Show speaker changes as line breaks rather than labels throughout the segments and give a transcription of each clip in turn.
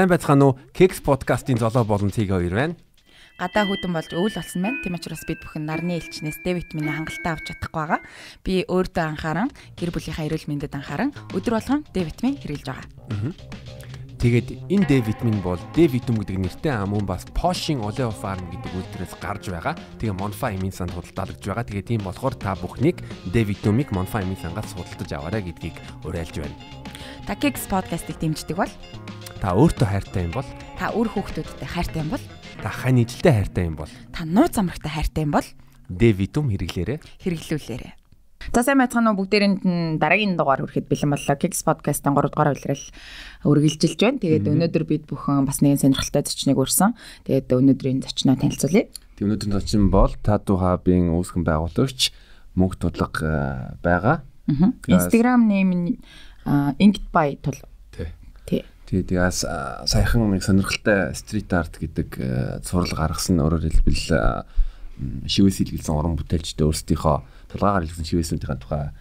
Сайн байцгаана уу? Keks podcast-ийн золоо болон цэг хоёр байна.
Гадаа хүтэн болж өвөл болсон байна. Тийм учраас бид бүхэн нарны элчнээс Д витамины хангалттай авч чадахгүй байгаа. Би өөртөө анхааран, гэр бүлийнхаа эрүүл мэндэд анхааран өдөр болгон Д витамин хэрэглэж байгаа.
Тэгээд энэ Д витамин бол Д витамин гэдэг нэртэй мөн бас Posh-ing Oleopharm гэдэг үйлдвэрээс гарч байгаа. Тэгээ Monfa эмийн санд худалдаалагдж байгаа. Тэгээ тийм болохоор та бүхнийг Д витаминийг Monfa эмийн сангаас худалдаж аваарай гэдгийг уриалж байна.
Та Keks podcast-ыг дэмждэг бол
та өөртөө хайртай юм бол,
та үр хүүхдүүдтэй хайртай юм бол,
та хань ижилтэй хайртай юм бол,
та нууц амрагтай хайртай юм бол
Д витамин
хэрэглүүлээрэй. За сайн байцгаана уу, бүгдээрэнд нь дараагийн дугаар хүрэхэд бэлэн боллоо. Keks podcast-ын 3 дугаар улирал үргэлжилж байна. Тэгээд өнөөдөр бид бүхэн бас нэгэн сонирхолтой зочныг урьсан. Тэгээд өнөөдрийн зочноо танилцуулъя.
Тэгээд өнөөдрийн zoчин бол Tattoo Hub-ын үүсгэн байгуулагч Мөнх Тудлага байгаа.
Instagram name нь Inked by Тул.
Тэгээд саяхан нэг сонирхолтой street art гэдэг зураг гаргасан, өөрөөр хэлбэл шивээс хийлгэлсэн уран бүтээлчтэй өөрсдийнхөө тулгаагаар хийлгэсэн шивээсүүдийн тухай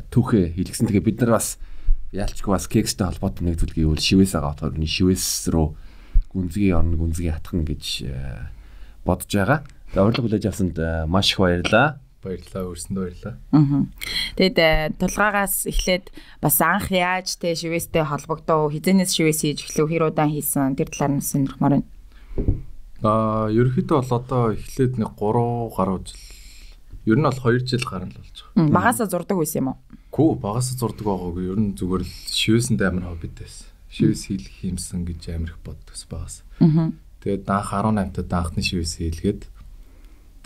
түүхээ хийлгэсэн. Тэгээ бид нар бас яалчгүй бас Keks-тэй холбоотой нэг зүйл гэвэл шивээс байгаа болохоор шивээс рүү гүнзгий орно, гүнзгий хатгана гэж бодож байгаа. Тэгээ урилга хүлээж авсанд маш их баярлалаа.
Баярлалаа, өөрсөндөө баярлалаа.
Тэгэд тулгаагаас эхлээд бас анх яаж тэ шивээстэй холбогдов, хизэнээс шивээс хийж эхлэв, хэр удаан хийсэн тэр талаар нь сонирхмаар байна.
Ерөнхийдөө бол одоо эхлээд нэг 3 гаруй жил. Ер нь бол 2 жил гарна л болж байгаа.
Багасаа зурдаг байсан юм уу?
Гүү, багасаа зурдаг байгаагүй. Ер нь зүгээр л шивээсэнд амар хоббит байсан. Шивээс хийлгэх юмсан гэж амар их боддогс багас. Тэгээд анх 18 тад анхны шивээс хийлгээд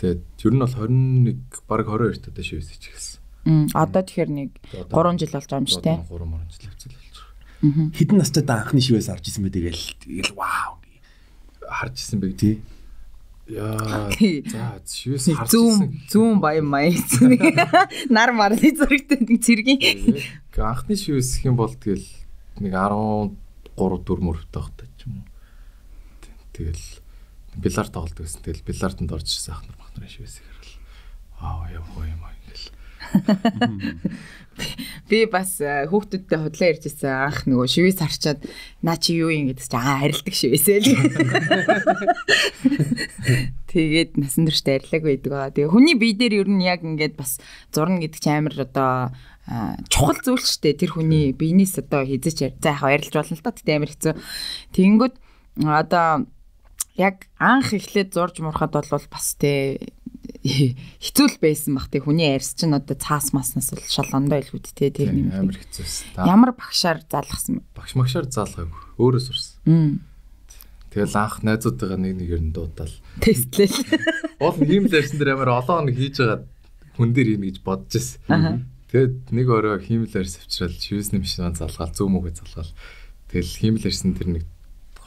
тэгээд ер нь бол 21 баг 22 тад шивээс хийчихсэн.
Одоо тэгэхээр нэг 3 жил болж байгаа юм шүү дээ.
3 жил хэвчэл болж байгаа.
Хэдэн настай анхны шивээс орж исэн бэ тэгэл вау
харж исэн бэ тий. Яа. За шивээс харж
исэн. Зүүн баян маяг. Нар марны зурагтай нэг цэргийн.
Анхны шивээс гэх юм бол тэгэл нэг 13 4 мөрөвтэй хахтай ч юм уу. Тэгэл биллард тоглодог гэсэн. Тэгэл билларданд орж ирсэн ах нар шивээс хэрэл. Явах юм ингээл.
Би бас хүүхдүүдтэй худлаа ярьж ирсэн. Анх нөгөө шивээс харчаад наа чи юу юм гэдэг чинь харилдаг шивээсээ л. Тэгээд насан туршид арилаг байдаг аа. Тэгээ хүний бие дээр ер нь яг ингээд бас зурна гэдэг чинь амар одоо чухал зүйл шүү дээ. Тэр хүний биенээс одоо хизэж за яг арилж болно л та. Тэгтээ амар хэцүү. Тэгэнгүүт одоо яг анх эхлээд зурж муурахад бол бас тэ хэцүү л байсан бах тэ хүний арьс чинь одоо цаас маснаас бол шалгондоо илгүүд тэ тэр юм
амар хэцүүсэн.
Ямар багшаар заалгасан бэ?
Багш магшаар заалгаагүй. Өөрөө сурсан. Тэгэл анх найзуудтайгаа нэгээр нь дуудаал
тестлээ.
Уул хиймэл арьсан дээр амар олон хоног хийж байгаа хүн дээр юм гэж бодож ирсэн. Тэгэд нэг өрөө хиймэл арьс авчрал шивээсний машинаа залгаал зүүн мөгөө залгаал. Тэгэл хиймэл арьсан тэр нэг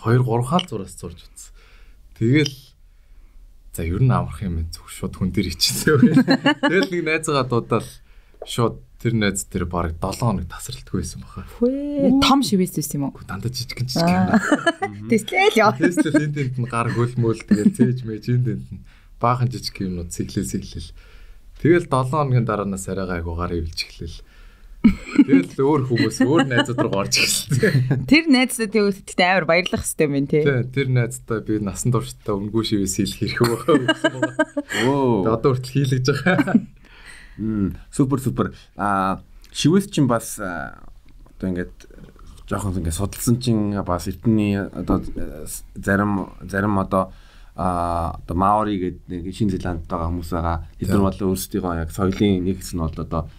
2 3 хаал зураас зурж утсан. Тэгэл за ер нь амарх юм зөв шууд хүн дээр ичсэн. Тэгэл нэг найзгаа дуудаал шууд тэр найз тэр бараг 7 хоног тасралтгүй байсан баха.
Том шивээс байсан юм уу?
Дандаа жижигэн жижиг.
Тэстэл яа.
Тэстэл энэ тэнд нь гар хөлмөөл тэгэл цээж мэж энэ тэнд нь баахан жижиг юмнууд цэглэл. Тэгэл 7 хоногийн дараанаас арайгаа айгу гар ивэлж эхлэв. Тэгэл өөр хүмүүс өөр найзууд руу орж ирсэн.
Тэр найзтай тэгтээ амар баярлах хэрэгтэй юм тий.
Тэр найзтай би насан туршдаа өнгөө шивээс хийх хэрэг байгаа гэсэн байна. Тэгээ одоо хүртэл хийлгэж байгаа.
Супер. Шивээс чинь бас одоо ингээд жоохон ингээд судалсан чинь бас эрдэнэний одоо зарим одоо Маори гэдэг нэг Шинэ Зеландд байгаа хүмүүс байгаа. Эдгээр бол өөрсдийнхөө яг соёлын нэг хэсэг нь бол одоо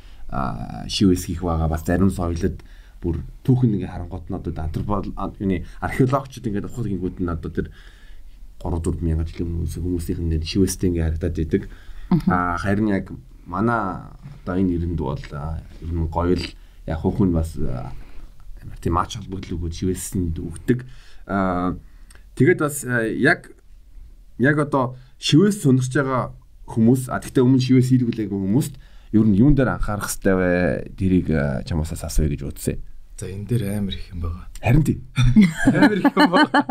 шивээс хийх байгаа. Бас зарим соёлд бүр түүхэн ингээ харангуут нь одоо археологчид ингээ ухах гингүүд нь одоо тэр 3-4 мянган жилийн хүмүүсийн нэг шивээстэй ингээ харагдаад идэг. Харин яг манай одоо энэ нэрэнд бол ер нь гоё л яг хүн бас тийм мач холбогдол өгөөд шивээсэнд өгдөг. Тэгээд бас яг одоо шивээс сонирхож байгаа хүмүүс гэхдээ өмнө шивээс хийлгүүлээгүй хүмүүст ер нь юун дээр анхаарах хэрэгтэй вэ? Тэрийг чамаас асууя гэж бодсон.
За энэ дээр амар их юм байгаа.
Харин тий.
Амар их юм байгаа.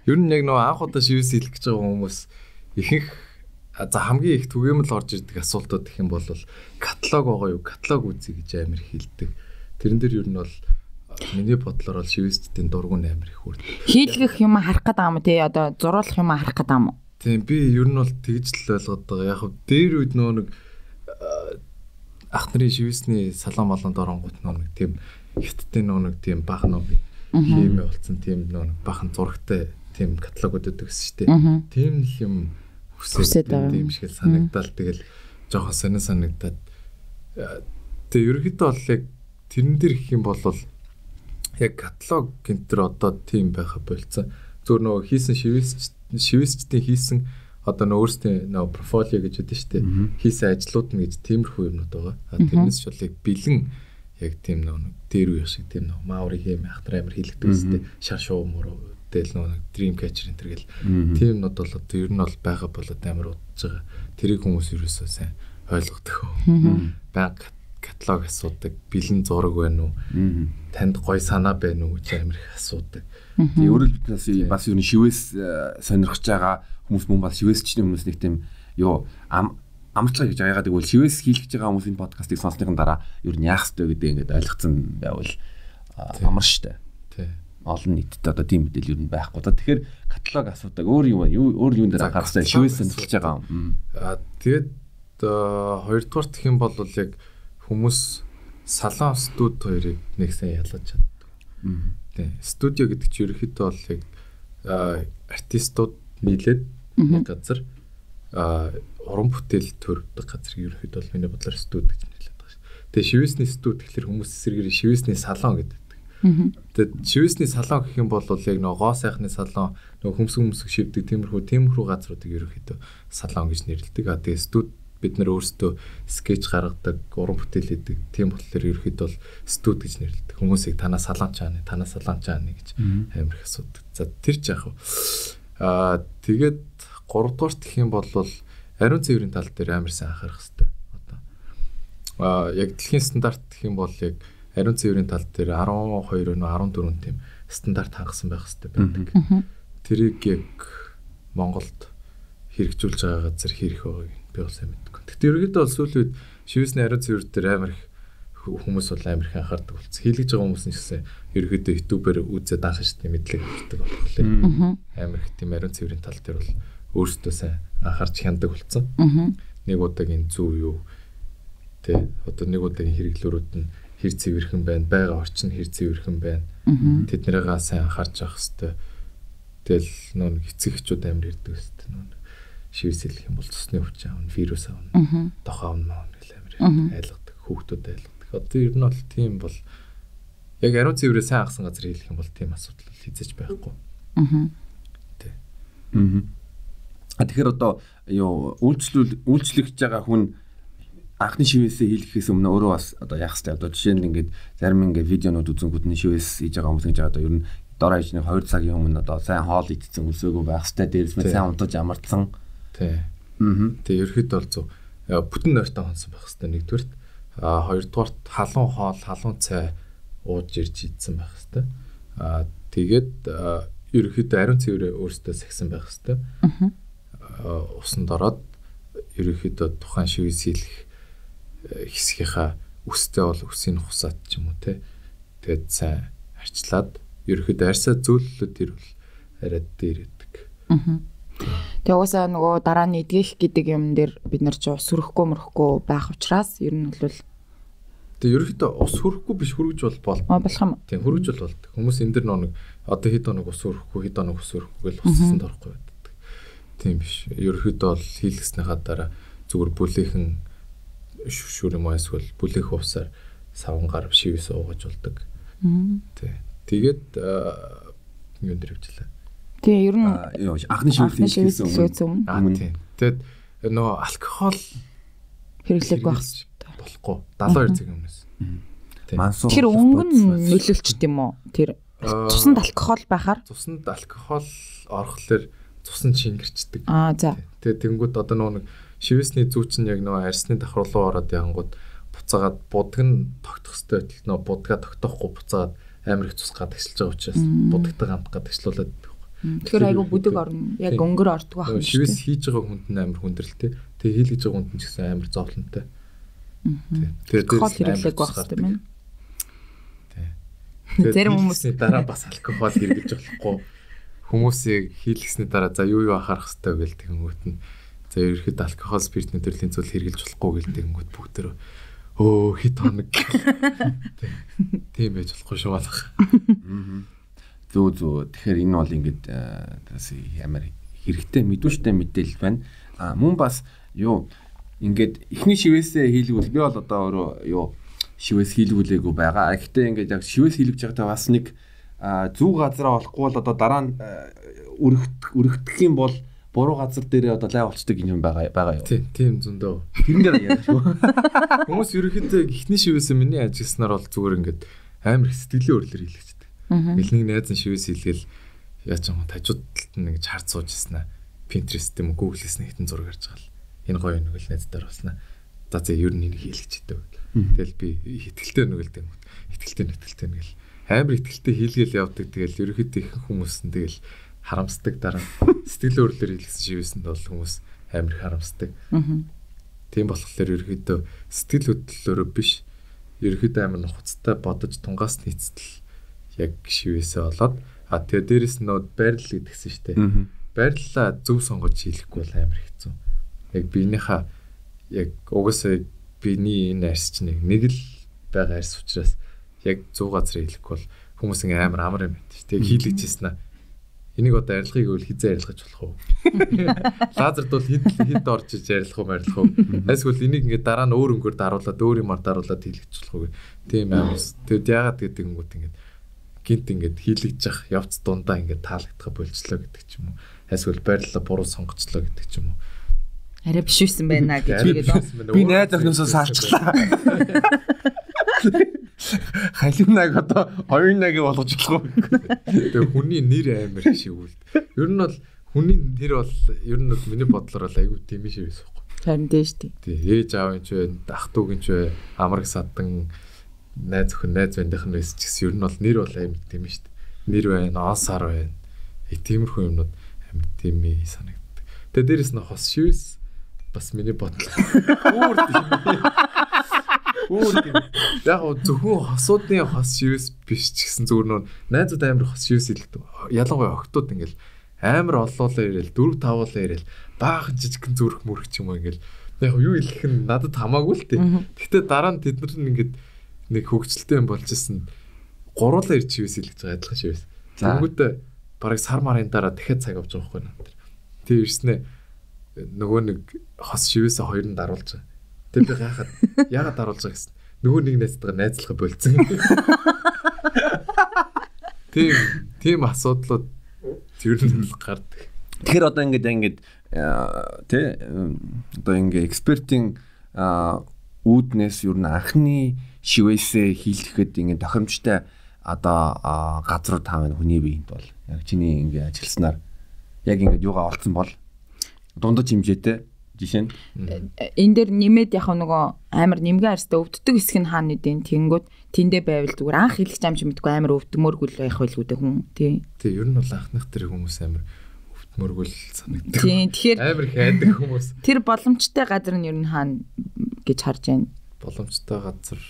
Ер нь яг нөгөө анх удаа шивээс хийлгэж байгаа хүмүүс ихэнх за хамгийн их түгээмэл орж ирдэг асуултууд гэх юм бол каталог байгаа юу? Каталог үзье гэж амар хэлдэг. Тэрэн дээр ер нь бол миний бодлоор бол шивэстийн дургуун амар их хүрд.
Хийлгэх юм харах гэдэг юм тий одоо зуруулах юм харах гэдэг юм.
Тийм би ер нь бол тэгж л ойлгоод байгаа. Яг хөө дээр үед нэг ах нарын шивэсний салон молонд оронгууд нэг тийм хятадын нэг тийм бага нэг хэмээ болсон тийм нэг бахан зурагтай тийм каталогууд өгдөг гэсэн шүү дээ. Тийм л юм хүсээд тийм шиг санагдал тэгэл жоохон сонир санагдаад тэгээ ерөөхдөө бол яг тэрэн дээр гэх юм бол яг каталог гэнтэр одоо тийм байха болцсон. Зөв нөгөө хийсэн шивэсчдийн хийсэн одоо нөгөө өөрсдийн нөгөө портфолио гэж үүдэн шүү дээ. Хийсэн ажлууд нь гэж тиймэрхүү юмнууд байгаа. Тэрнээс ч бол яг бэлэн яг тийм нөгөө дээр үе шиг тийм нөгөө мааври хэм ахтар амир хийлэгдэг үстэй шар шуу муу дээл нөгөө dream catcher энэ төр гэл тийм нод бол одоо ер нь бол байгаа болоод амар удаж байгаа. Тэрийг хүмүүс ерөөсөө сайн ойлгодог. Банк каталог асуудаг, бэлэн зураг байна уу? Танд гоё санаа байна уу гэж амар их асуудаг.
Тэгээ өөрөлд бас юу н шивээс сонирхож байгаа хүмүүс мөн бас шивээсчний хүмүүс нэг тийм юу амарчлагаа гэж яагаад гэвэл шивээс хийлгэж байгаа хүмүүсийн подкастыг сонссныхан дараа ер нь яах ёстой гэдэг ингээд ойлгоцсон байвал амар штэ.
Тий.
Олон нийтэд одоо тийм мэдээлэл ер нь байхгүй. Тэгэхээр каталог асуудаг өөр юун дээр анхаарсан шивээс сонирхож байгаа юм.
Тэгээд хоёрдугаар гэх юм бол яг хүмүүс салон студ хоёрыг нэг сайн ялгаж чаддаг. Тий. Студио гэдэг чинь ерөөхдөө бол яг артистууд нийлээд нэг газар уран бүтээл төрөвдөг газар ерөөхдөө бол миний бодлоор студ гэж нэрлэдэг байгаа шүү. Тэгээ шивэсний студ гэхэлэр хүмүүс эсрэгээр шивэсний салон гэдэг. Тэгээд шивэсний салон гэх юм бол яг нөгөө гоо сайхны салон, нөгөө хөмсг шивдэг тиймэрхүү газруудыг ерөөхдөө салон гэж нэрлэдэг. Тэгээ студ бид нар өөрсдөө скетч гаргадаг, уран бүтээл хийдэг. Тийм болохоор ерөөхдөө бол студ гэж нэрлэдэг. Хүмүүсийг танаа салон чаана гэж амар их асуудаг. За тэр ч яах вэ? Тэгээд 3 дугаарт гэх юм бол ариун цэврийн тал дээр амар сайн анхаарах хэрэгтэй. Одоо яг дэлхийн стандарт гэх юм бол яг ариун цэврийн тал дээр 12-14 тийм стандарт хангасан байх хэрэгтэй байдаг. Тэрийг яг Монголд хэрэгжүүлж байгаа газар хэрэг байгааг би бол сайн мэдгүй. Гэхдээ ерөөдөө бол сүүлийн үед шивэсний ариун цэвэр дээр амар их хүмүүс бол амар их анхаардаг болсон. Хийлгэж байгаа хүмүүс нь гэсэн ерөөдөө ютубер үзээд анх шатны мэдлэг авдаг болохоор амар их тийм ариун цэврийн тал дээр бол өөрсдөө сайн анхаарч хяндаг болсон. Нэг удаагийн зүв юу тэ одоо нэг удаагийн хэрэглүүрүүд нь хэр цэвэрхэн байна, байгаа орчин хэр цэвэрхэн байна. Тэднэрээ сайн анхаарч авах хэрэгтэй. Тэгэл нөө эцэг эхчүүд амар ирдэг өстэй нөө шивс хэлэх юм бол цусны өвч аавна, вирус аавна, дохоо аавна гэл амар айлгадаг, хүүхдүүд айлгадаг. Одоо ер нь бол тийм бол яг ариун цэврээ сайн хагсан газар хэлэх юм бол тийм асуудал хизэж байхгүй. Тэ.
Тэгэхээр одоо юу үйлчлэгч байгаа хүн анхны шивээсээ хийлгэхээс өмнө өөрөө бас одоо яах хэрэгтэй. Одоо жишээ нь ингээд зарим ингээд видеонууд үзэнгүүт нь шивээс хийж байгаа хүмүүс гэж одоо ер нь дор хаяжны 2 цагийн өмнө одоо сайн хоол идсэн үлсээгүй байх хэрэгтэй. Дээрээс нь сайн унтаж амарсан.
Тий. Тэгээ ерөөхдөө бол зөв бүтэн нойртой хонсон байх хэрэгтэй нэгдүгürt. Хоёрдугаарт халуун хоол, халуун цай ууж ирж идсэн байх хэрэгтэй. Тэгээд ерөөхдөө ариун цэврээ өөртөө сахисан байх хэрэгтэй. Усанд ороод ерөөхдөө тухайн шивээс хийлгэх хэсгийнхаа үстэй бол үсийн хусаад ч юм уу те. Тэгээд сайн арчлаад ерөөхдөө арьсаа зөөллөд ирвэл арайд дээр идэг.
Тэгээ уусаа нөгөө дараа нь эдгэх гэдэг юм дээр бид нар ч ус хөрөхгүй мөрөхгүй байх учраас ер нь бол
тэгээ ерөөхдөө ус хөрөхгүй биш хөргөж бол
болох юм.
Тийм хөргөж бол болдог. Хүмүүс энэ дэр нэг одоо хэд хоног ус хөрөхгүй хэд хоног ус хөрөхгүй гэж усанд орохгүй байдаг. Тийм биш. Ерөөхдөө бол хийлгэснийхаа дараа зүгээр бүлээхэн шүр юм эсвэл бүлээх усаар савнгаар шивээс уугаж болдог. Тий. Тэгээд юу нэр хвчлээ.
Тэгээ ер нь
анхны шивээс
өмнө.
Тийм. Тэгээд нөө алкогол
хэрэглэх байх
болохгүй 72 цагийн өмнөөс.
Тэр өнгө нь нөлөөлчт юм уу? Тэр цуснд алкогол байхаар
цуснд алкогол орохлоор цус нь шингэрчдэг.
За.
Тэгээд тэнгууд одоо нэг шивэсний зүүч нь яг нөгөө арьсны давхар руу ороод янгууд буцаагаад будг нь тогтох хэвээр нөгөө будгаа тогтоохгүй буцаагаад амар их цус гадагшилж байгаа учраас будагтай хамт гадагшлуулаад
тэгэхээр айгу бүдэг орно. Яг өнгөр ордог байх юм.
Шивэс хийж байгаа хүнд нь амар хүндрэлтэй. Тэгээ хийлгэж байгаа хүнд нь ч гэсэн амар зовлонтой.
Тэгээд хоол хэрэглэх байх хэрэгтэй байна. Зарим хүмүүс
дараа бас алкогол хэрэглэж болохгүй. Хүмүүсийг хийлгэсний дараа за юу анхаарах хэрэгтэй вэ гэдэг тэнгүүт нь. За ерөөхдөө алкогол, спиртний төрлийн зүйл хэрэглэж болохгүй гэдэг тэнгүүт бүгдээр хит хоног. Тийм байж болохгүй шүү балах.
Зөө. Тэгэхээр энэ бол ингээд ямар хэрэгтэй мэдүүштэй мэдээлэл байна. Мөн бас юу ингээд эхний шивээсээ хийлгүүл би бол одоо өөрөө шивээс хийлгүүлээгүй байгаа. Гэхдээ ингээд яг шивээс хийлгэж байхдаа бас нэг зүг газараа болохгүй бол одоо дараа нь өргөдөх юм бол буруу газар дээрээ одоо лай болчдөг юм байгаа юу?
Тийм зөндөө.
Тэрэн дээр яа шүү.
Хүмүүс ерөөхдөө эхний шивээсээ миний ажилласнаар бол зүгээр ингээд амар их сэтгэлийн өөрлөөр хийлгэждэг. Ингээл нэг найз нь шивээс хийлгээл яаж юм тажуудалд нэг хард сууж ирсэн аа. Pinterest юм уу Google-с нэг хитэн зураг гарч байгаа л. Энэ гоё нэг л найзтайр болсноо. За ер нь энийг хийлгэж идэв. Тэгэл би ихтгэлтэй нүгэлдэг юм. Ихтгэлтэй нэгэл амар ихтгэлтэй хийлгээл явдаг. Тэгэл ерөөхдөө их хүмүүс нь тэгэл харамсдаг дараа сэтгэл өөрлөөр хийлгэсэн шивээсэнд бол хүмүүс амар их харамсдаг. Тийм болохоор ерөөхдөө сэтгэл хөдлөлөөрөө биш ерөөхдөө амар нухацтай бодож тунгаас нийцтэл яг шивээсээ болоод тэгээ дээрэс нь байрлал гэдгсэн шүү дээ. Байрлалаа зөв сонгож хийлэхгүй бол амар хэцүү. Яг биенийхээ яг угаасаа биений энэ арьс чинь нэг л байгаа арьс учраас яг 100 газар хийлэхгүй бол хүмүүс ингээ амар амар юм байна шүү дээ. Хийлгэжсэн аа. Энийг одоо арилгахыг үл хизээ арилгаж болох уу? Лазерд бол хэд орж иж арилгах уу марилгах уу? Эсвэл энийг ингээ дараа нь өөр өнгөөр даруулаад өөр юмар даруулаад хийлгэж болох уу? Тийм амс. Тэгэд яагаад гэдэг юм гээд ингээ гинт ингээ хийлгэж явах явц дундаа ингээ таалагдах болжлоо гэдэг ч юм уу. Эсвэл байрлалаа буруу сонгоцлоо гэдэг ч юм уу.
Арай биш үсэн байна гэж үгээд
би найз охиноосоо салчлаа. Халимнаг одоо 2-1 болгож болох уу?
Тэгээ хүний нэр амар шивүүлд. Ер нь бол хүний нэр бол ер нь миний бодлоор бол айгүй тийм шивээс байхгүй.
Харин дээ шүү дээ.
Тий, ээж аавын ч вэ, ах トゥ угийн ч вэ, амраг садан найз охин найз бандийнх нь байсан ч гэсэн ер нь бол нэр бол амар тийм шүү дээ. Нэр байна, оосаар байна. Тиймэрхүү юмнууд амар тийм санагддаг. Тэгээ дээрэс нь хос шивээс бас миний бодлоо. Өөр тийм. Яг зөвхөн хосуудын хос шивээс биш ч гэсэн зүгээр нөө найзууд амар хос шивээс илдэг. Ялангуяа охтууд ингээл амар олоолаа ирээл 4-5 олоо ирээл баахан жижигхэн зүрх мөрөх ч юм уу ингээл яг юу илэх нь надад хамаагүй л тээ. Гэхдээ дараа нь тэд нар ингээд нэг хөвгчлөлтэй юм болж исэн 3-аар ирж шивээс илгэж байгаа адилхан шивээс. Тэнгүүтээ бараг сар марын дараа дахиад цаг авч байгаа хгүй наа. Тэг ирснээ нөгөө нэг хос шивээсээ хоёр нь даруулж байгаа. Тэг би гайхаад яагаад даруулж байгаа гэсэн. Нөгөө нэг найзтайгаа найзлахаа болцсон. Тийм асуудлууд тэр нь гардаг.
Тэгэхээр одоо ингээд тий одоо ингээд экспертийн үүднээс юу н анхны шивээсээ хийлгэхэд ингээд тохиромжтой одоо газруу таавын хүний биед бол яг чиний ингээд ажилласнаар яг ингээд юугаа олцсон бол дундаж хэмжээтэй жишээ нь
энэ дээр нэмээд яг нөгөө амар нэмгэн арьстай өвддөг хэсэг нь хаана нэдэн тэнгүүд тэндээ байвал зүгээр анх хэлэх юм чи мэдгүй амар өвдмөргүй л байх байлгүй дээ хүн тий.
Тий ер нь бол анхных тэр хүмүүс амар өвдмөргүй л санагддаг.
Тий тэгэхээр
амар хайдаг хүмүүс.
Тэр боломжтой газар нь ер нь хаана гэж харж байна.
Боломжтой газар.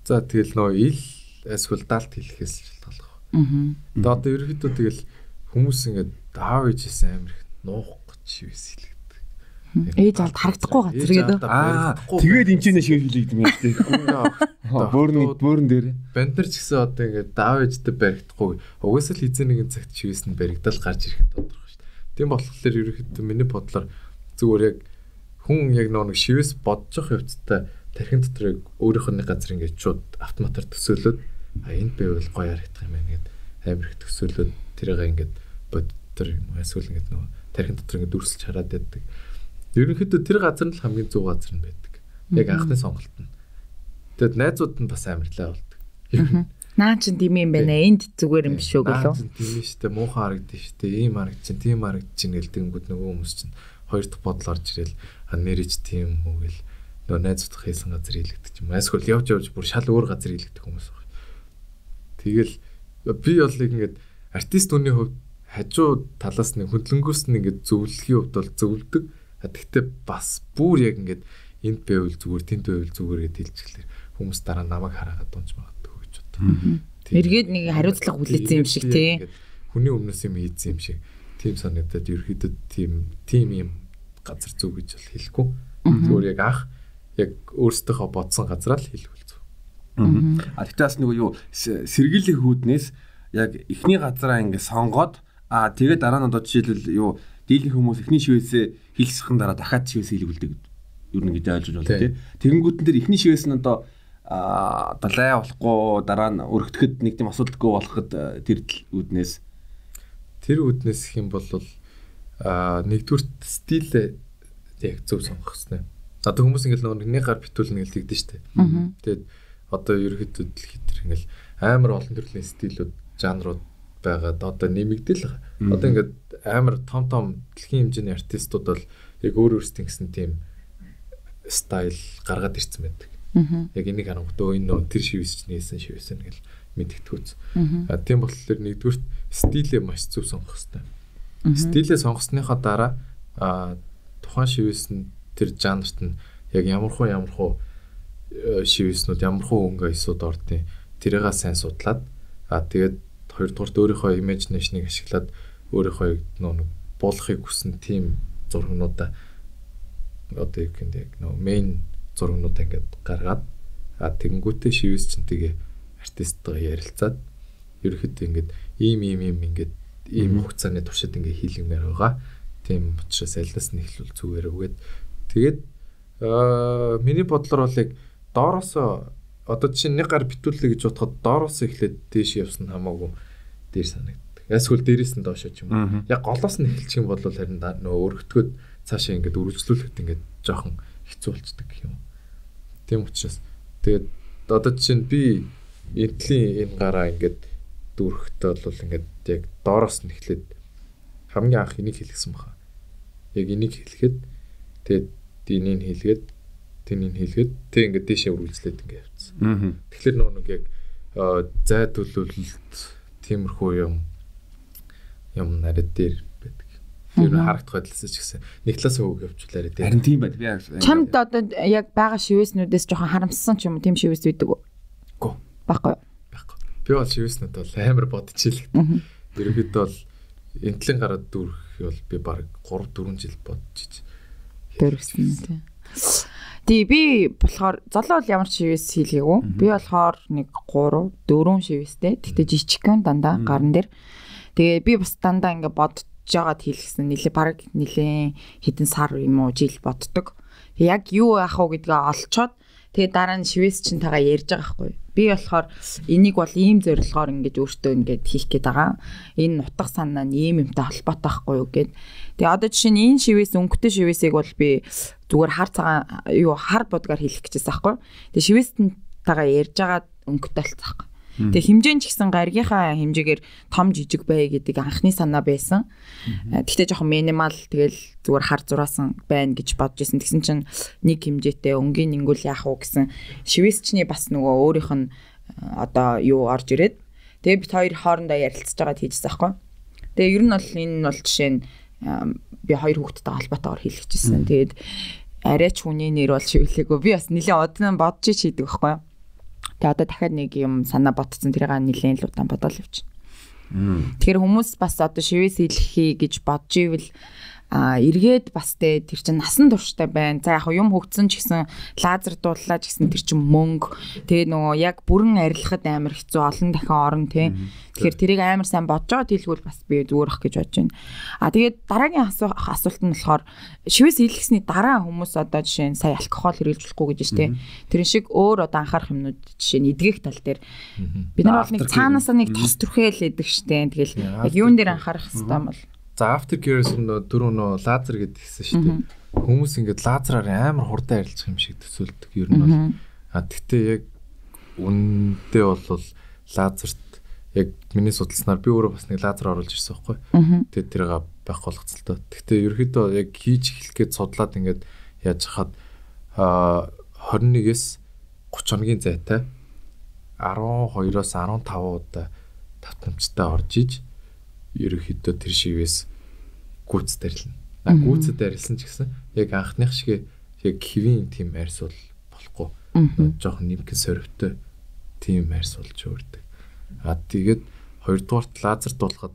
За тэгэл нөө ил эсвэл далд хэлэхээс л болох. Аа. Одоо ерөөхдөө тэгэл хүмүүс ингээд аав ээжээс амар их нуух шивээс хэлэгдэг.
Ээж алд харагдахгүй газар гэдэг.
Тэгээд энэ ч нэ шивээс хэлэгдэм юм шүү дээ. Бөөрн дээр.
Банднер ч гэсэн одоо ингээд аав ээжтэй баригдахгүй. Угсаал хизээ нэгэн цагт шивээс нь баригдал гарч ирэх нь тодорхой шүү дээ. Тийм болохоор ерөөхдөө миний бодлоор зүгээр яг хүн яг нэг шивээс бодож явах явцдаа тархин дотор өөрийнх нь газар ингээд шууд автоматар төсөөлөд энд байвал гоё харагдах юм байна гэд амар их төсөөлөд тэрийг ингээд бодтор юм эсвэл ингээд нөгөө тархин дотор ингээд дүрсэлж хараад байдаг. Ерөнхийдөө тэр газар нь л хамгийн зөв газар нь байдаг. Яг анхны сонголт нь. Тэгэд найзууд нь бас амарлаа болдог.
Наа чин тийм юм байна. Энд зүгээр юм биш үү гэлөө.
Тийм шүү дээ. Муухай харагдаж шүү дээ. Ийм харагдаж, тийм харагдаж гэлдэнгүүд нөгөө хүмүүс чинь хоёр дахь бодол орж ирэл нэрэж тийм үү гэл нөгөө найзууд хийсэн газар хийлэгдэж юм. Эсвэл явж бүр шал өөр газар хийлэгдэх хүмүүс байна. Тэгэл би бол ингээд артист хүний хувьд хажуу талаас нь хөндлөнгөөс нь ингээд зөвлөхийн хувьд бол зөвлөдөг. Гэхдээ бас бүр яг ингээд энд байвал зүгээр, тэнд байвал зүгээр гэдээ хэлчихлээр хүмүүс дараа намайг хараагаад дунж магадгүй гэж
Эргээд нэг хариуцлага хүлээсэн юм шиг тий.
Хүний өмнөөс юм хийсэн юм шиг. Тим санагдаад ерөөхдөө тим юм газар зүг гэж бол хэлэхгүй. Зүгээр яг өөрсдийнхөө бодсон газараа л хэлэх болцоо.
Тэгтээ бас нөгөө юу сэргийлэх хүүднээс яг эхний газараа ингэ сонгоод тэгээд дараа нь одоо жишээлбэл юу дийлэн хүмүүс эхний шивээсээ хэлсхэн дараа дахиад шивээсээ хэлгүүлдэг юу нэг гэж ойлгож байна тий. Тэгэнгүүтэн дээр эхний шивээс нь одоо лай болохгүй дараа нь өргөдөхөд нэг тийм асуудалгүй болоход тэр үүднээс
гэх юм бол нэгдүгээр стил яг зөв сонгох хэрэгтэй. Одоо хүмүүс ингээл нэг гар битүүлнэ гэж тэгдэж штэ. Тэгээд одоо ерөөхдөө дэлхийд төр ингээл амар олон төрлийн стилүүд, жанрууд байгаад одоо нэмэгдэл. Одоо ингээд амар том дэлхийн хэмжээний артистууд бол яг өөрсдийн гэсэн тийм стайл гаргаад ирсэн байдаг. Яг энийг харангуйтай энэ тэр шивээс нээсэн шивээс ингээл мэдгэдэггүйц. Тийм болохоор нэгдүгээр стилээ маш зөв сонгох хэрэгтэй. Стилээ сонгосныхоо дараа тухайн шивээс нь тэр жанрт нь яг ямархуу шивэснүүд ямархуу өнгө эсүүд ордیں۔ Тэрийг сайн судлаад тэгээд хоёрдугаарт өөрийнхөө imagination-ыг ашиглаад өөрийнхөө нэг буулгахыг хүссэн тийм зургнуудаа одоо яг main зургнуудаа ингээд гаргаад тэгэнгүүтээ шивээс чинь тэгээ артисттайгаа ярилцаад ерөөхдөө ингээд ийм ингээд ийм хугацааны туршид ингээд хийлгэмээр байгаа. Тийм учраас альнаас нь эхлүүл зүгээр үгээд тэгээд миний бодлоор бол яг доороосоо одоо чинь нэг гар битүүлээ гэж бодоход доороосоо эхлээд дээш явсан хамаагүй дээр санагддаг. Эсвэл дээрээс нь доошоо ч юм уу. Яг голоос нь эхэлчих юм бол харин нөө өргөтгөөд цаашаа ингээд үргэлжлүүлэхэд ингээд жоохон хэцүү болцдог гэх юм. Тийм учраас тэгээд одоо чинь би энтлийн энэ гараа ингээд дүүрэхтэй бол ингээд яг доороос нь эхлээд хамгийн анх энийг хэлгэсэн баха. Яг энийг хэлэхэд тэгээд энийг хэлгээд тэнийг хэлгээд тэг ингээд дээшээ үргэлжлээд ингээд явцсан. Тэгэхээр нэг яг зай төлөвлөлт тиймэрхүү юм нарийн дээр байдаг. Тэр харагдах байдлаас ч гэсэн нэг талаас өг явуулаарэ дээ.
Харин тийм байна. Би
чамд одоо яг бага шивээснүүдээс жоохон харамссан ч юм уу тийм шивээс үйдэг үү?
Гүү.
Баггүй.
Би бол шивээснүүд бол амар бодчихлээ. Ерөнхийдөө бол энтлийн гараад дүүрэх бол би баг 3-4 жил бодчих.
Дөрвсөн тийм. Тий би болохоор золоо бол ямар шивээс хийлгээгүй. Би болохоор нэг 3-4 шивээстэй. Тэгтээ жижигхэн дандаа гарн дээр. Тэгээ би бас дандаа ингээ бодож жагаад хийлгэсэн нилээ хэдэн сар юм уу жил боддог. Яг юу яах вэ гэдгээ олцоод тэгээ дараа нь шивээс чинь тагаа ярьж байгаа байхгүй. Би болохоор энийг бол ийм зорилгоор ингэж өөртөө ингэж хийх гээд байгаа. Энэ нутаг санаа нь ийм юмтай холбоотой байхгүй юу гэд. Тэгээ одоо жишээ нь энэ шивээс өнгөтэй шивээсийг бол би зүгээр хар бодгаар хийх гэжсэн байхгүй. Тэгээ шивээст нь тагаа ярьж байгаа өнгөтэй болцсон. Тэгээ хэмжээнд ч гэсэн гаргийнхаа хэмжээгээр том жижиг бай гэдэг анхны санаа байсан. Тэгтээ жоохон минимал тэгэл зүгээр хар зураасан байна гэж бодож исэн. Тэгсэн чинь нэг хэмжээтэй өнгийн ингүүл яах вэ гэсэн шивээсчний бас нөгөө өөрийнх нь одоо юу орж ирээд тэгээ бид хоёр хоорондоо ярилцж байгаад хийжсэн байхгүй. Тэгээ ер нь бол энэ бол жишээ нь би хоёр хүүхэдтэй холбоотойгоор хийлгэжсэн. Тэгээд арайч хүний нэр бол шивлээгүй. Би бас нэлээд удаан бодож хийдэг байхгүй. Тэгээ одоо дахиад нэг юм санаа ботцсон тэрийг нэлээд л удаан бодол явчихна. Тэгэхээр хүмүүс бас одоо шивээс хэлхий гэж бодж ивэл эргээд бас тэр чинь насан турштай байна. За яг юм хөгцсөн ч гэсэн лазер дууллаа ч гэсэн тэр чинь мөнгө. Тэгээ нөгөө яг бүрэн арилахад амар хэцүү олон дахин орно тий. Тэгэхээр тэрийг амар сайн бодож байгаа хэлгүүл бас би зүгээрх гэж бодож байна. Тэгээд дараагийн асуулт нь болохоор шивээс хэлгэсний дараа хүмүүс одоо жишээ нь сая алкогол хэрэглэж болохгүй гэж тий. Тэрэн шиг өөр одоо анхаарах юмнууд жишээ нь эдгэх тал дээр бид нар бол нэг цаанаасаа нэг тос түрхэл эдэг штэ. Тэгэл яг юун дээр анхаарах хэрэгтэй юм бол
за aftercare-с дөрөв лазер гэдэг хэлсэн шүү дээ. Хүмүүс ингээд лазераар амар хурдан арилжих юм шиг төсөөлдөг ер нь бол. Тэгтээ яг үндэ бол лазерт яг миний судалснаар би өөрөө бас нэг лазер оруулж ирсэн байхгүй. Тэгээд тэрийг байх болгоцолтой. Тэгтээ ерөөхдөө яг хийж эхлэх гээд судлаад ингээд яаж хахад 21-с 30 хоногийн зайтай 12-оос 15 удаа татамжтай орж иж ерөөхдөө тэр шивээс гүйцэд арилна. Гүйцэд арилсан ч гэсэн яг анхных шиг яг хэвийн тийм арьс бол болохгүй. Жохон нэмхэн сорвтой тийм арьс болж өөрдөг. Тэгээд хоёрдугаарт лазер дуулахад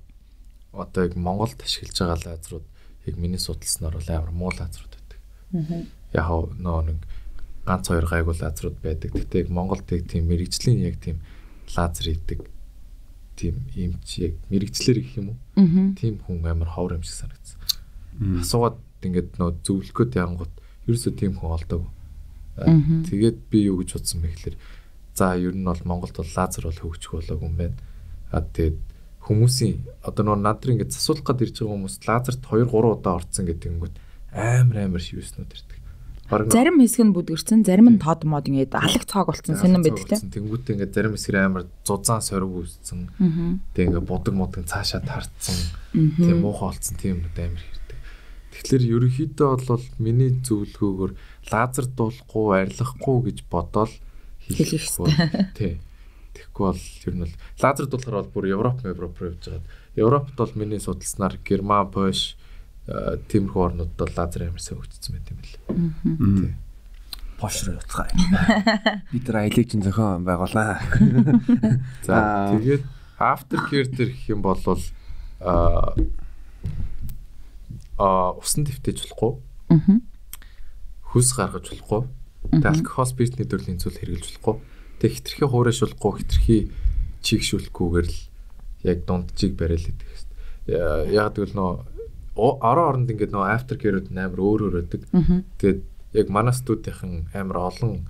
одоо яг Монголд ашиглаж байгаа лазерууд яг миний судалснаар бол амар муу лазерууд байдаг. Яг нэг ганц хоёр гайгүй лазерууд байдаг. Гэхдээ яг Монголд яг тийм мэрэгжлийн яг тийм лазер хийдэг тийм эмч яг мэрэгчлэр гэх юм уу? Тийм хүн амар ховор юм шиг санагдсан. Асуугаад ингээд нөө зөвлөхөд янгууд ерөөсөө тийм хүн олдог. Тэгээд би юу гэж бодсон бэ гэхээр за ер нь бол Монголд бол лазер бол хөгжих болоогүй юм байна. Тэгээд хүмүүсийн одоо нөө над руу ингээд засуулах гээд ирж байгаа хүмүүс лазерт 2 3 удаа орцсон гэдэг нь амар шивэснүүд ирдэг.
Зарим хэсэг нь бүдгэрсэн, зарим нь тод мод ингээд алаг цог болсон сонирн байдаг тийм.
Тэнгүүтээ ингээд зарим хэсгээр амар зузаан сориг үүссэн. Тэгээ ингээд будаг цаашаа тарцсан. Тийм муухай болсон тийм юм амар хэрдэг. Тэгэхээр ерөнхийдөө бол миний зөвлөгөөгөр лазер дуулахгүй, арилгахгүй гэж бодоол
хэлэх хэрэгтэй.
Тий. Тэгэхгүй бол ер нь бол лазер дуулахаар бол бүр Европ руу явж байгаа. Европт бол миний судалснаар Герман, Польш тиймэрхүү орнууд бол лазер амарсаа хөгжсөн байт юм байна.
Польш руу явцгаая. Бид нар аялын зохион байгуулаа.
За тэгээд after care дээр гэх юм бол усан дэвтэж болохгүй. Хөлс гаргаж болохгүй. Алкогол спиртний төрлийн зүйл хэрэглэж болохгүй. Тэг хитрхи хуурайшуулахгүй, хитрхи чигшүүлэхгүйгээр л яг дундчиг бариад л идэх хэрэгтэй. Яг тэгвэл орон оронд ингээд after care-үүд амар өөр байдаг. Тэгээд яг манай студийнхэн амар олон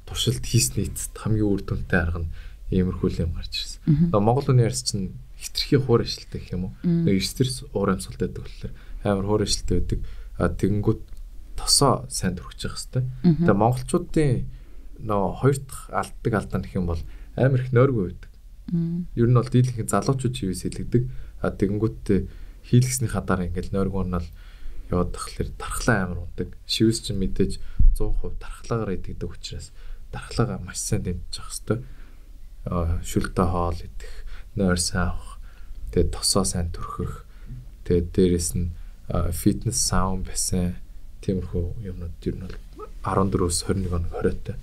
туршилт хийсний эцэст хамгийн үр дүнтэй арга нь иймэрхүү юм гарч ирсэн. Монгол хүний арьс чинь хитрхи хуурайшилтай гэх юм уу? Эрсдэрс уур амьсгалт байдаг болохоор амар хуурайшилтай байдаг. Тэгэнгүүт тосоо сайн төрөж явах хэрэгтэй. Тэгээ монголчуудын хоёр дахь алддаг алдаа гэх юм бол амар их нойргүй байдаг. Ер нь бол дийлэнх залуучууд чивээс хэлэгдэг. Тэгэнгүүт хийлгэсний хадаар ингээл нойргүй нь бол яваад тахлаар тархлаа амар ундаг. Шивс чинь мэдээж 100% тархлагаар идэгдэг учраас тархлага маш сайн дэмжих хэрэгтэй. Шүлтэй хоол идэх, нойр сайн авах, тэгээ тосоо сайн төрхөх, тэгээ дээрэс нь фитнес саун бассейн тиймэрхүү юмнууд ер нь бол 14-өөс 21 хоног хориотой.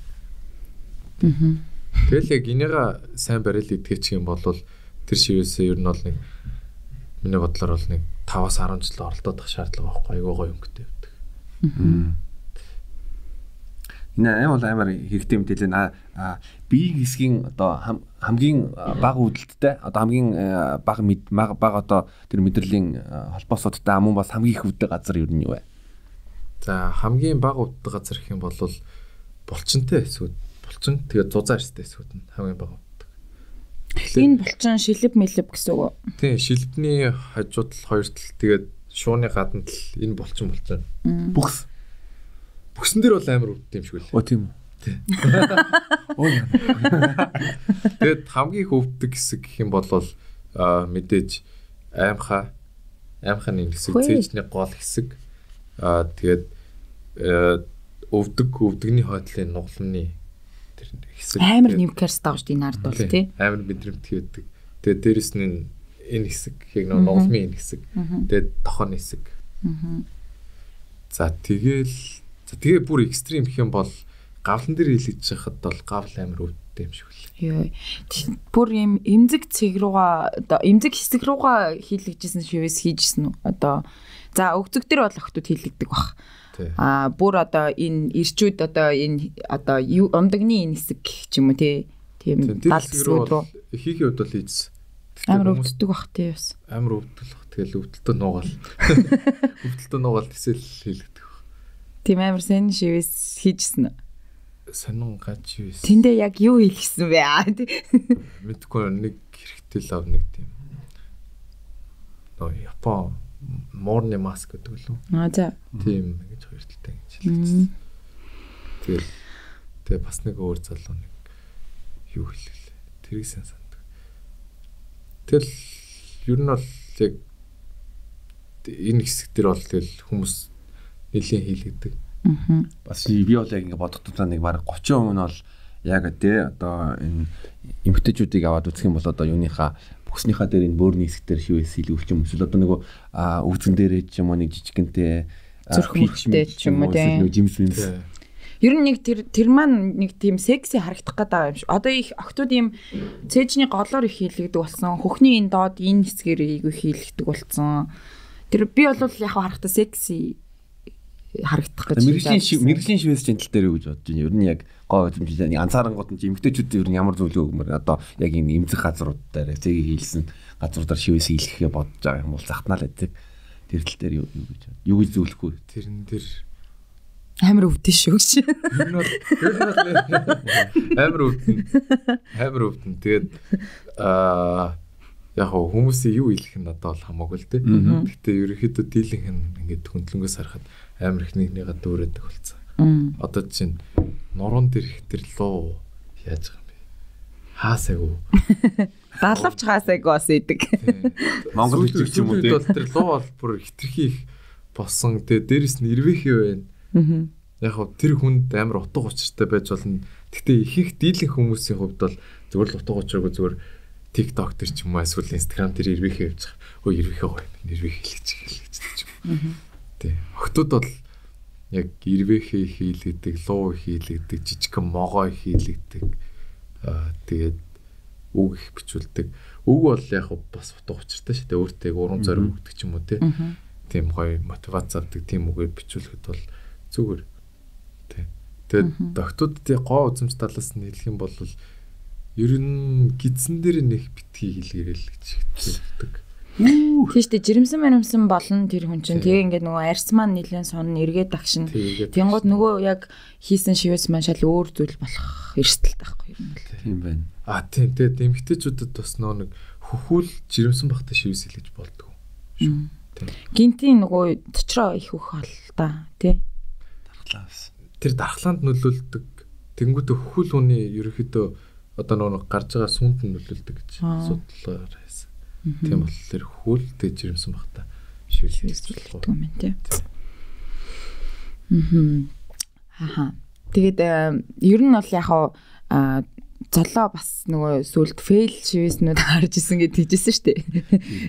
Тэгэл яг энийгээ сайн барил идэх юм бол тэр шивээсээ ер нь бол нэг миний бодлоор бол нэг 5-10 жил оролдох шаардлага байхгүй айгүй гоё өнгөтэй байдаг.
Энэ бол амар хэрэгтэй мэдээлэл. Биеийн хэсгийн одоо хамгийн бага үүдэлттэй одоо хамгийн бага одоо тэр мэдрэлийн холбоосуудтай амун бас хамгийн их үүддэг газар юу вэ?
За хамгийн бага үүддэг газар гэх юм бол булчинтай эсүүд. Булчин тэгээд зузаан арьстай эсүүд нь хамгийн бага үүддэг.
Энэ булчин шилб мэлб гэсэн үг үү?
Тийм, шилбний хажууд л хоёр тал тэгээд шууны гадна тал энэ булчин. Бүксэн дээр бол амар үүдтэй юм шиг үл.
Тийм үү.
Тэгээд хамгийн их өвддөг хэсэг гэх юм бол мэдээж аймханы хэсэг, цээжний гол хэсэг. Тэгээд өвдөгний хойдлын нугалмны тэр хэсэг.
Амар нивкерс таавч энэ ард бол тий.
Амар мэдрэмтгий байдаг. Тэгээд дээрэс нь энэ хэсэг яг нугалмын энэ хэсэг. Тэгээд тохооны хэсэг. За тэгээ бүр экстрим гэх юм бол гавлан дээр хийлгэж байхад бол гавл амар өвддөг юм шиг үл.
Йоо. Бүр юм эмзэг цэг руугаа одоо эмзэг хэсэг руугаа хийлгэжсэн шивээс хийжсэн үү? Одоо за өгцөг дээр бол охтууд хийлгдэг баг. Бүр одоо энэ ирчүүд одоо энэ одоо умдагны энэ хэсэг ч юм уу тийм далсгүүд руу
хийхээ хувьд бол хийжсэн.
Амар өвддөг баг тий бас.
Амар өвдөл баг. Тэгэл өвдөлтөө нуугаал. Өвдөлтөө нуугаал тэсэл хийлгдэг.
Тийм амар сайн шивээс хийжсэн.
Сонин гач шивээс.
Тэндээ яг юу хийлгэсэн бэ?
Мэдгүй нэг хэрэгтэй л ав нэг тийм. Япон морны маск гэдэг лөө.
За.
Тийм гэж хоёр талтай гэж хэлсэн. Тэгээ бас нэг өөр залуу нэг юу хэллээ. Тэрийг сайн сандаг. Тэгэл ер нь бол яг энэ хэсэг дээр бол тэгэл хүмүүс нэлийн хийлгдэг.
Бас би бол яг ингэ бодохдоо нэг баг 30% нь бол яг одоо энэ эмгтээчүүдийг аваад үзэх юм бол одоо юуныхаа бүхснийхаа дээр энэ бөөрийн хэсэг дээр шивээс хийлгүүлчих юм эсвэл одоо нөгөө өвзгөн дээрээ ч юм уу нэг жижигэнтэй
зүрх мөрхтэй ч юм уу тийм
жимс.
Ер нь нэг тэр маань нэг тийм секси харагдах гэдэг юм шиг. Одоо их охтууд ийм цээжний голоор их хийлэгдэг болсон. Хөхний энэ доод энэ хэсгээр ийгүү хийлэгдэг болсон. Тэр би бол яг харахтаа секси харагдах гэж.
Мэргэжлийн шивээс жинтэл дээр юу гэж бодож байна. Ер нь яг гоо үзэмжлээ анзаарангууд нь эмэгтэйчүүд ер нь ямар зүйл өгмөр одоо яг энэ эмзэг газрууд дээр цэгийг хийлсэн газруудаар шивээс хийлгэхээ бодож байгаа юм бол захтнаа л гэдэг. Тэр тал дээр юу гэж зөвлөхгүй.
Тэрэн дээр
амар өвдөн шүү гэж.
Амар өвдөн. Тэгээд яг хүмүүсийн юу хэлэх нь надад бол хамаагүй л дээ. Гэхдээ ерөнхийдөө дийлэнх нь ингээд хөндлөнгөөс харахад амар их нэгнийгээ дүүрээдэг болсон. Одоо чинь нуруунд ирэх тэр луу яаж байгаа юм бэ? Хаасайгу.
Далавч хаасайгу бас идэг.
Монгол хэлч юм уу
дээ. Тэр луу бол бүр хитрхи их болсон. Тэгээ дээрэс нь ирвэхий байна. Яг хөө тэр хүнд амар утга учиртай байж болно. Гэхдээ ихэнх дийлэнх хүмүүсийн хувьд бол зүгээр л утга учиргүй зүгээр TikTok тэр ч юм уу эсвэл Instagram тэр ирвэхий явж байгаа. Өө ирвэхий гоё. Ирвэхий хэлж ч юм. Тэ. Охтууд бол яг ирвэхий хийлэгдэг, луу хийлэгдэг, жижигхэн могоо хийлэгдэг. Тэгээд үг их бичүүлдэг. Үг бол яг бас утга учиртай шүү дээ. Өөртөө урам зориг өгдөг ч юм уу те. Тийм гоё мотивац авдаг тийм үгээр бичүүлэхэд бол зүгээр. Тэ. Тэгээд охтуудын гоо үзэмж талаас нь хэлэх юм бол ер нь гидсэн дээр нэг битгий хэлгэрэл гэж хэлдэг.
Тийм шүү дээ. Жирэмсэн болно тэр хүн чинь. Тэгээ ингээд нөгөө арьс маань нэлээд сонн эргээд агшин. Тэнгууд нөгөө яг хийсэн шивээс маань шал өөр зүйл болох эрсдэлтэй байхгүй юм бол.
Тийм байна.
Тийм. Тэгээд эмэгтэйчүүдэд бас нэг хөхүүл жирэмсэн бахтай шивээс хэлж болдгоо. Тийм.
Гинтийн нөгөө точроо их хөх бол та тий.
Дархлаас.
Тэр дархлаанд нөлөөлдөг. Тэнгүүд хөхүүл хүний ерөөхдөө одоо нөгөө гарч байгаа сүнд нь нөлөөлдөг гэж судлаар хайсан. Тийм бол тэр хөл дэж жирэмсэн багтаа шивэлцүүлдэг юм тий.
Тэгээд ер нь бол яг золоо бас нөгөө сүлд фейл шивэснүүд гарч исэн гэж хэлжсэн шүү дээ.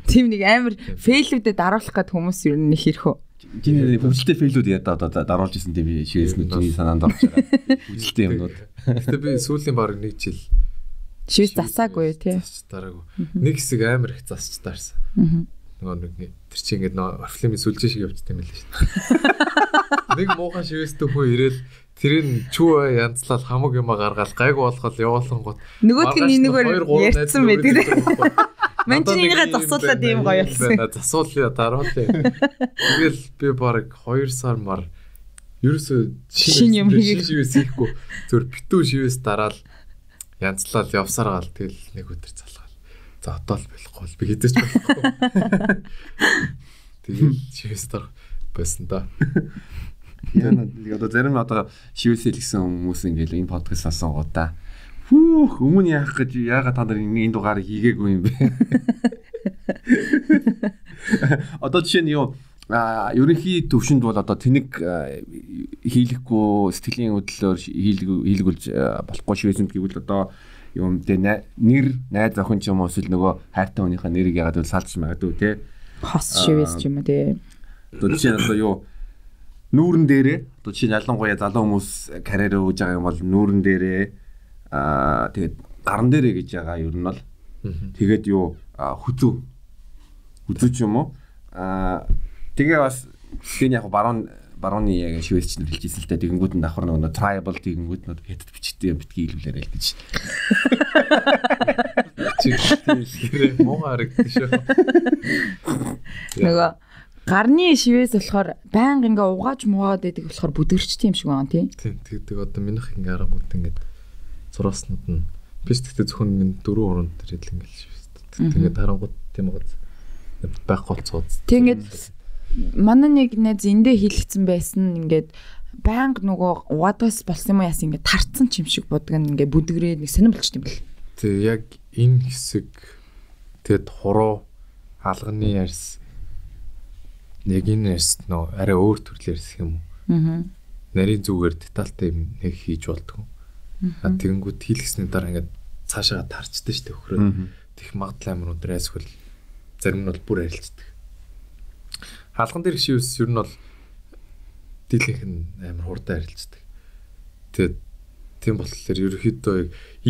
Тийм нэг амар фейлүүдэд даруулах гээд хүмүүс ер нь их ирэх үү.
Чиний хөвчлөлтэй фейлүүд одоо даруулж исэн тийм шивэснүүдийн санаанд орж байгаа. Хөвчлөлтэй юмнууд.
Гэтэ би сүүлийн баг нэг жил
шивэс засаагүй тий.
Дараагүй. Нэг хэсэг амар их засч таарсан. Нөгөө нэг тэр чинь ингээд нөгөө орфлимын сүлжээ шиг явчихсан юм лээ шүү дээ. Нэг муухан шивэстэй хүн ирээл тэрийг чүү янзлал хамаг юма гаргаал гайгүй болоход явуулсан гот.
Нөгөөдг нь энэгээр ярьсан байдаг. Мэн чинь нэгээ засуулаад ийм гоё болсон.
Засуулъя даруулъя. Тэгэл би баг 2 сар мар ерөөсөө шинэ шивэс хийхгүй зөв битүү шивэс дараал янзлал явсаар гал тэгэл нэг өдөр залгаал. За одоо л болохгүй би хэдэж болохгүй. Тэгэл шивэс дарах байсан да.
Яна одоо зарим одоо шивэс хэлсэн хүмүүс ингээл энэ подкаст сонсон гоо та. Хүүх өмнө яах гэж яагаад та нар энэ дугаарыг хийгээгүй юм бэ? Одоо жишээ нь юу ерөнхий төвшөнд бол одоо тэнэг хийлэхгүй сэтгэлийн хөдлөлөөр хийлгүүлж болохгүй шивэсэнд гэвэл одоо юм тэ нэр найз охин ч юм уу эсвэл нөгөө хайртай хүнийхээ нэрийг яагаад вэ салж магадгүй те
хос шивэс ч юм уу те
одоо жишээ нь одоо юу нүүрэн дээрээ одоо жишээ нь ялангуяа залуу хүмүүс карьер өгж байгаа юм бол нүүрэн дээрээ тэгээд гаран дээрээ гэж байгаа ер нь бол тэгээд юу хүзүү ч юм уу тэгээ бас тийм яг барууны яг шивэс чинь хэлжсэн л дээ тэгэнгүүт нь давхар нөгөө tribal тэгэнгүүт нь хятад бичтэй битгий хэлүүлээрэй л гэж. Чигтэй муугар гэж.
Нөгөө гарны шивэс болохоор байнга ингээ угааж муугаад байдаг болохоор бүдгэрчтэй юм шиг байна тий.
Тийм тэгдэг одоо минийх ингээ аргууд ингээ зурааснууд нь биш тэгтээ зөвхөн ингээ 4 уранд дээр л ингээ шивэс. Тэгээд дарангууд тийм байхгүй болцоод.
Тэгээд манай нэг найз эндээ хийлгцэн байсан ингээд байнга нөгөө угаадаас болсон юм яасан ингээд тарцсан ч юм шиг боддог ингээ бүдгрээ нэг сонирн болчтой юм бэл.
Тэг яг энэ хэсэг тэгэд хуруу хаалганы арьс яг энэ арьс нөө арай өөр төрлөөр хэсэх юм уу? Нарийн зүгээр детальтай юм нэг хийж болдгоо. Тэгэнгүүт хийлгэсний дараа ингээд цаашаа тарчдаг шүү дээ өхрөө. Тех магадлал амир өдөр эсвэл зарим нь бол бүр арилцдаг. Хаалган дээр шивс ер нь бол дийлэнх нь амар хурдан арилцдаг. Тэгээд тийм болохоор ерөөхдөө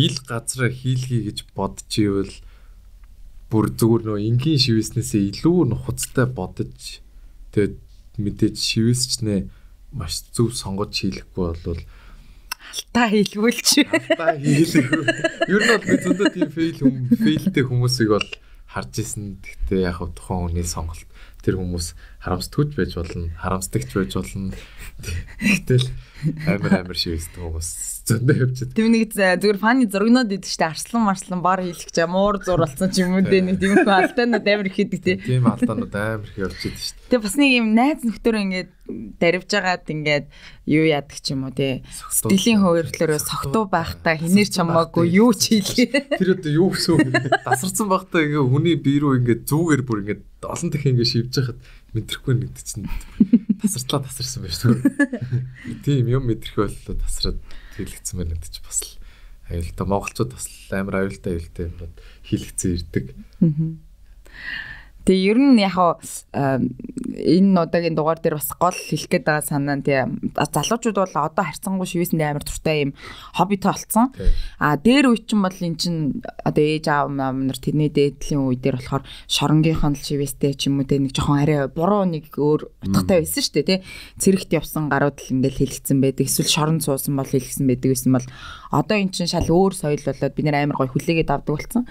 ил газраа хийлгий гэж бодож ивэл бүр зүгээр нөө энгийн шивэснээсээ илүү нухацтай бодож тэгээд мэдээж шивэсчнээ маш зөв сонгож хийлэхгүй бол
Алтаа хийлгүүлч.
Алтаа хийлэхгүй. Ер нь бол би зөндөө тийм фейлтэй хүмүүсийг бол харж исэн. Гэхдээ яг хав тухайн хүний сонголт тэр хүмүүс харамсдагч байж болно, харамсдагч байж болно. Гэтэл амар шивэсдэг хүмүүс зөндөө явж байна.
Тэр нэг зүгээр фаны зургнууд идэг штэ арслан бар хийлгэж чаа муур зур болсон ч юм уу дээ нэг тийм их алдаанууд амар их хийдэг тий.
Тийм алдаанууд амар их явж идэг штэ.
Тэгээ бас нэг юм найз нөхдөр ингээд даривж байгаад ингээд юу яадаг ч юм уу тий. Стилийн хуваарьтлаараа согтуу байхдаа хинээр чамаагүй юу ч хийлээ.
Тэр одоо юу гэсэн үг дасарсан байхдаа ингээ хүний бие рүү ингээ зүүгээр бүр ингээ олон дэх ингээ шивж хахад мэдрэхгүй нэгт чинь тасарсан байж тээ. Тийм юм мэдрэхгүй боллоо тасраад хийлгцэн байна гэдэг чи бас л аюултай монголчууд бас амар аюултай юмнууд хийлгцэн ирдэг.
Тэгээ ер нь яг энэ удаагийн дугаар дээр бас гол хэлэх гээд байгаа санаа нь тий залуучууд бол одоо харьцангуй шивээсэнд амар туртай юм хоббитой болсон. Дээр үе чинь бол эн чин одоо ээж аав нар тэрний дээдлийн үе дээр болохоор шоронгийнхон л шивээстэй ч юм уу тий нэг жоохон арай буруу нэг өөр утгатай байсан шүү дээ тий. Цэрэгт явсан гарууд л ингээл хэлэгцэн байдаг. Эсвэл шорон суусан бол хэлэгсэн байдаг гэсэн бол одоо эн чин шал өөр соёл болоод бид нэр амар гой хүлээгээд авдаг болсон.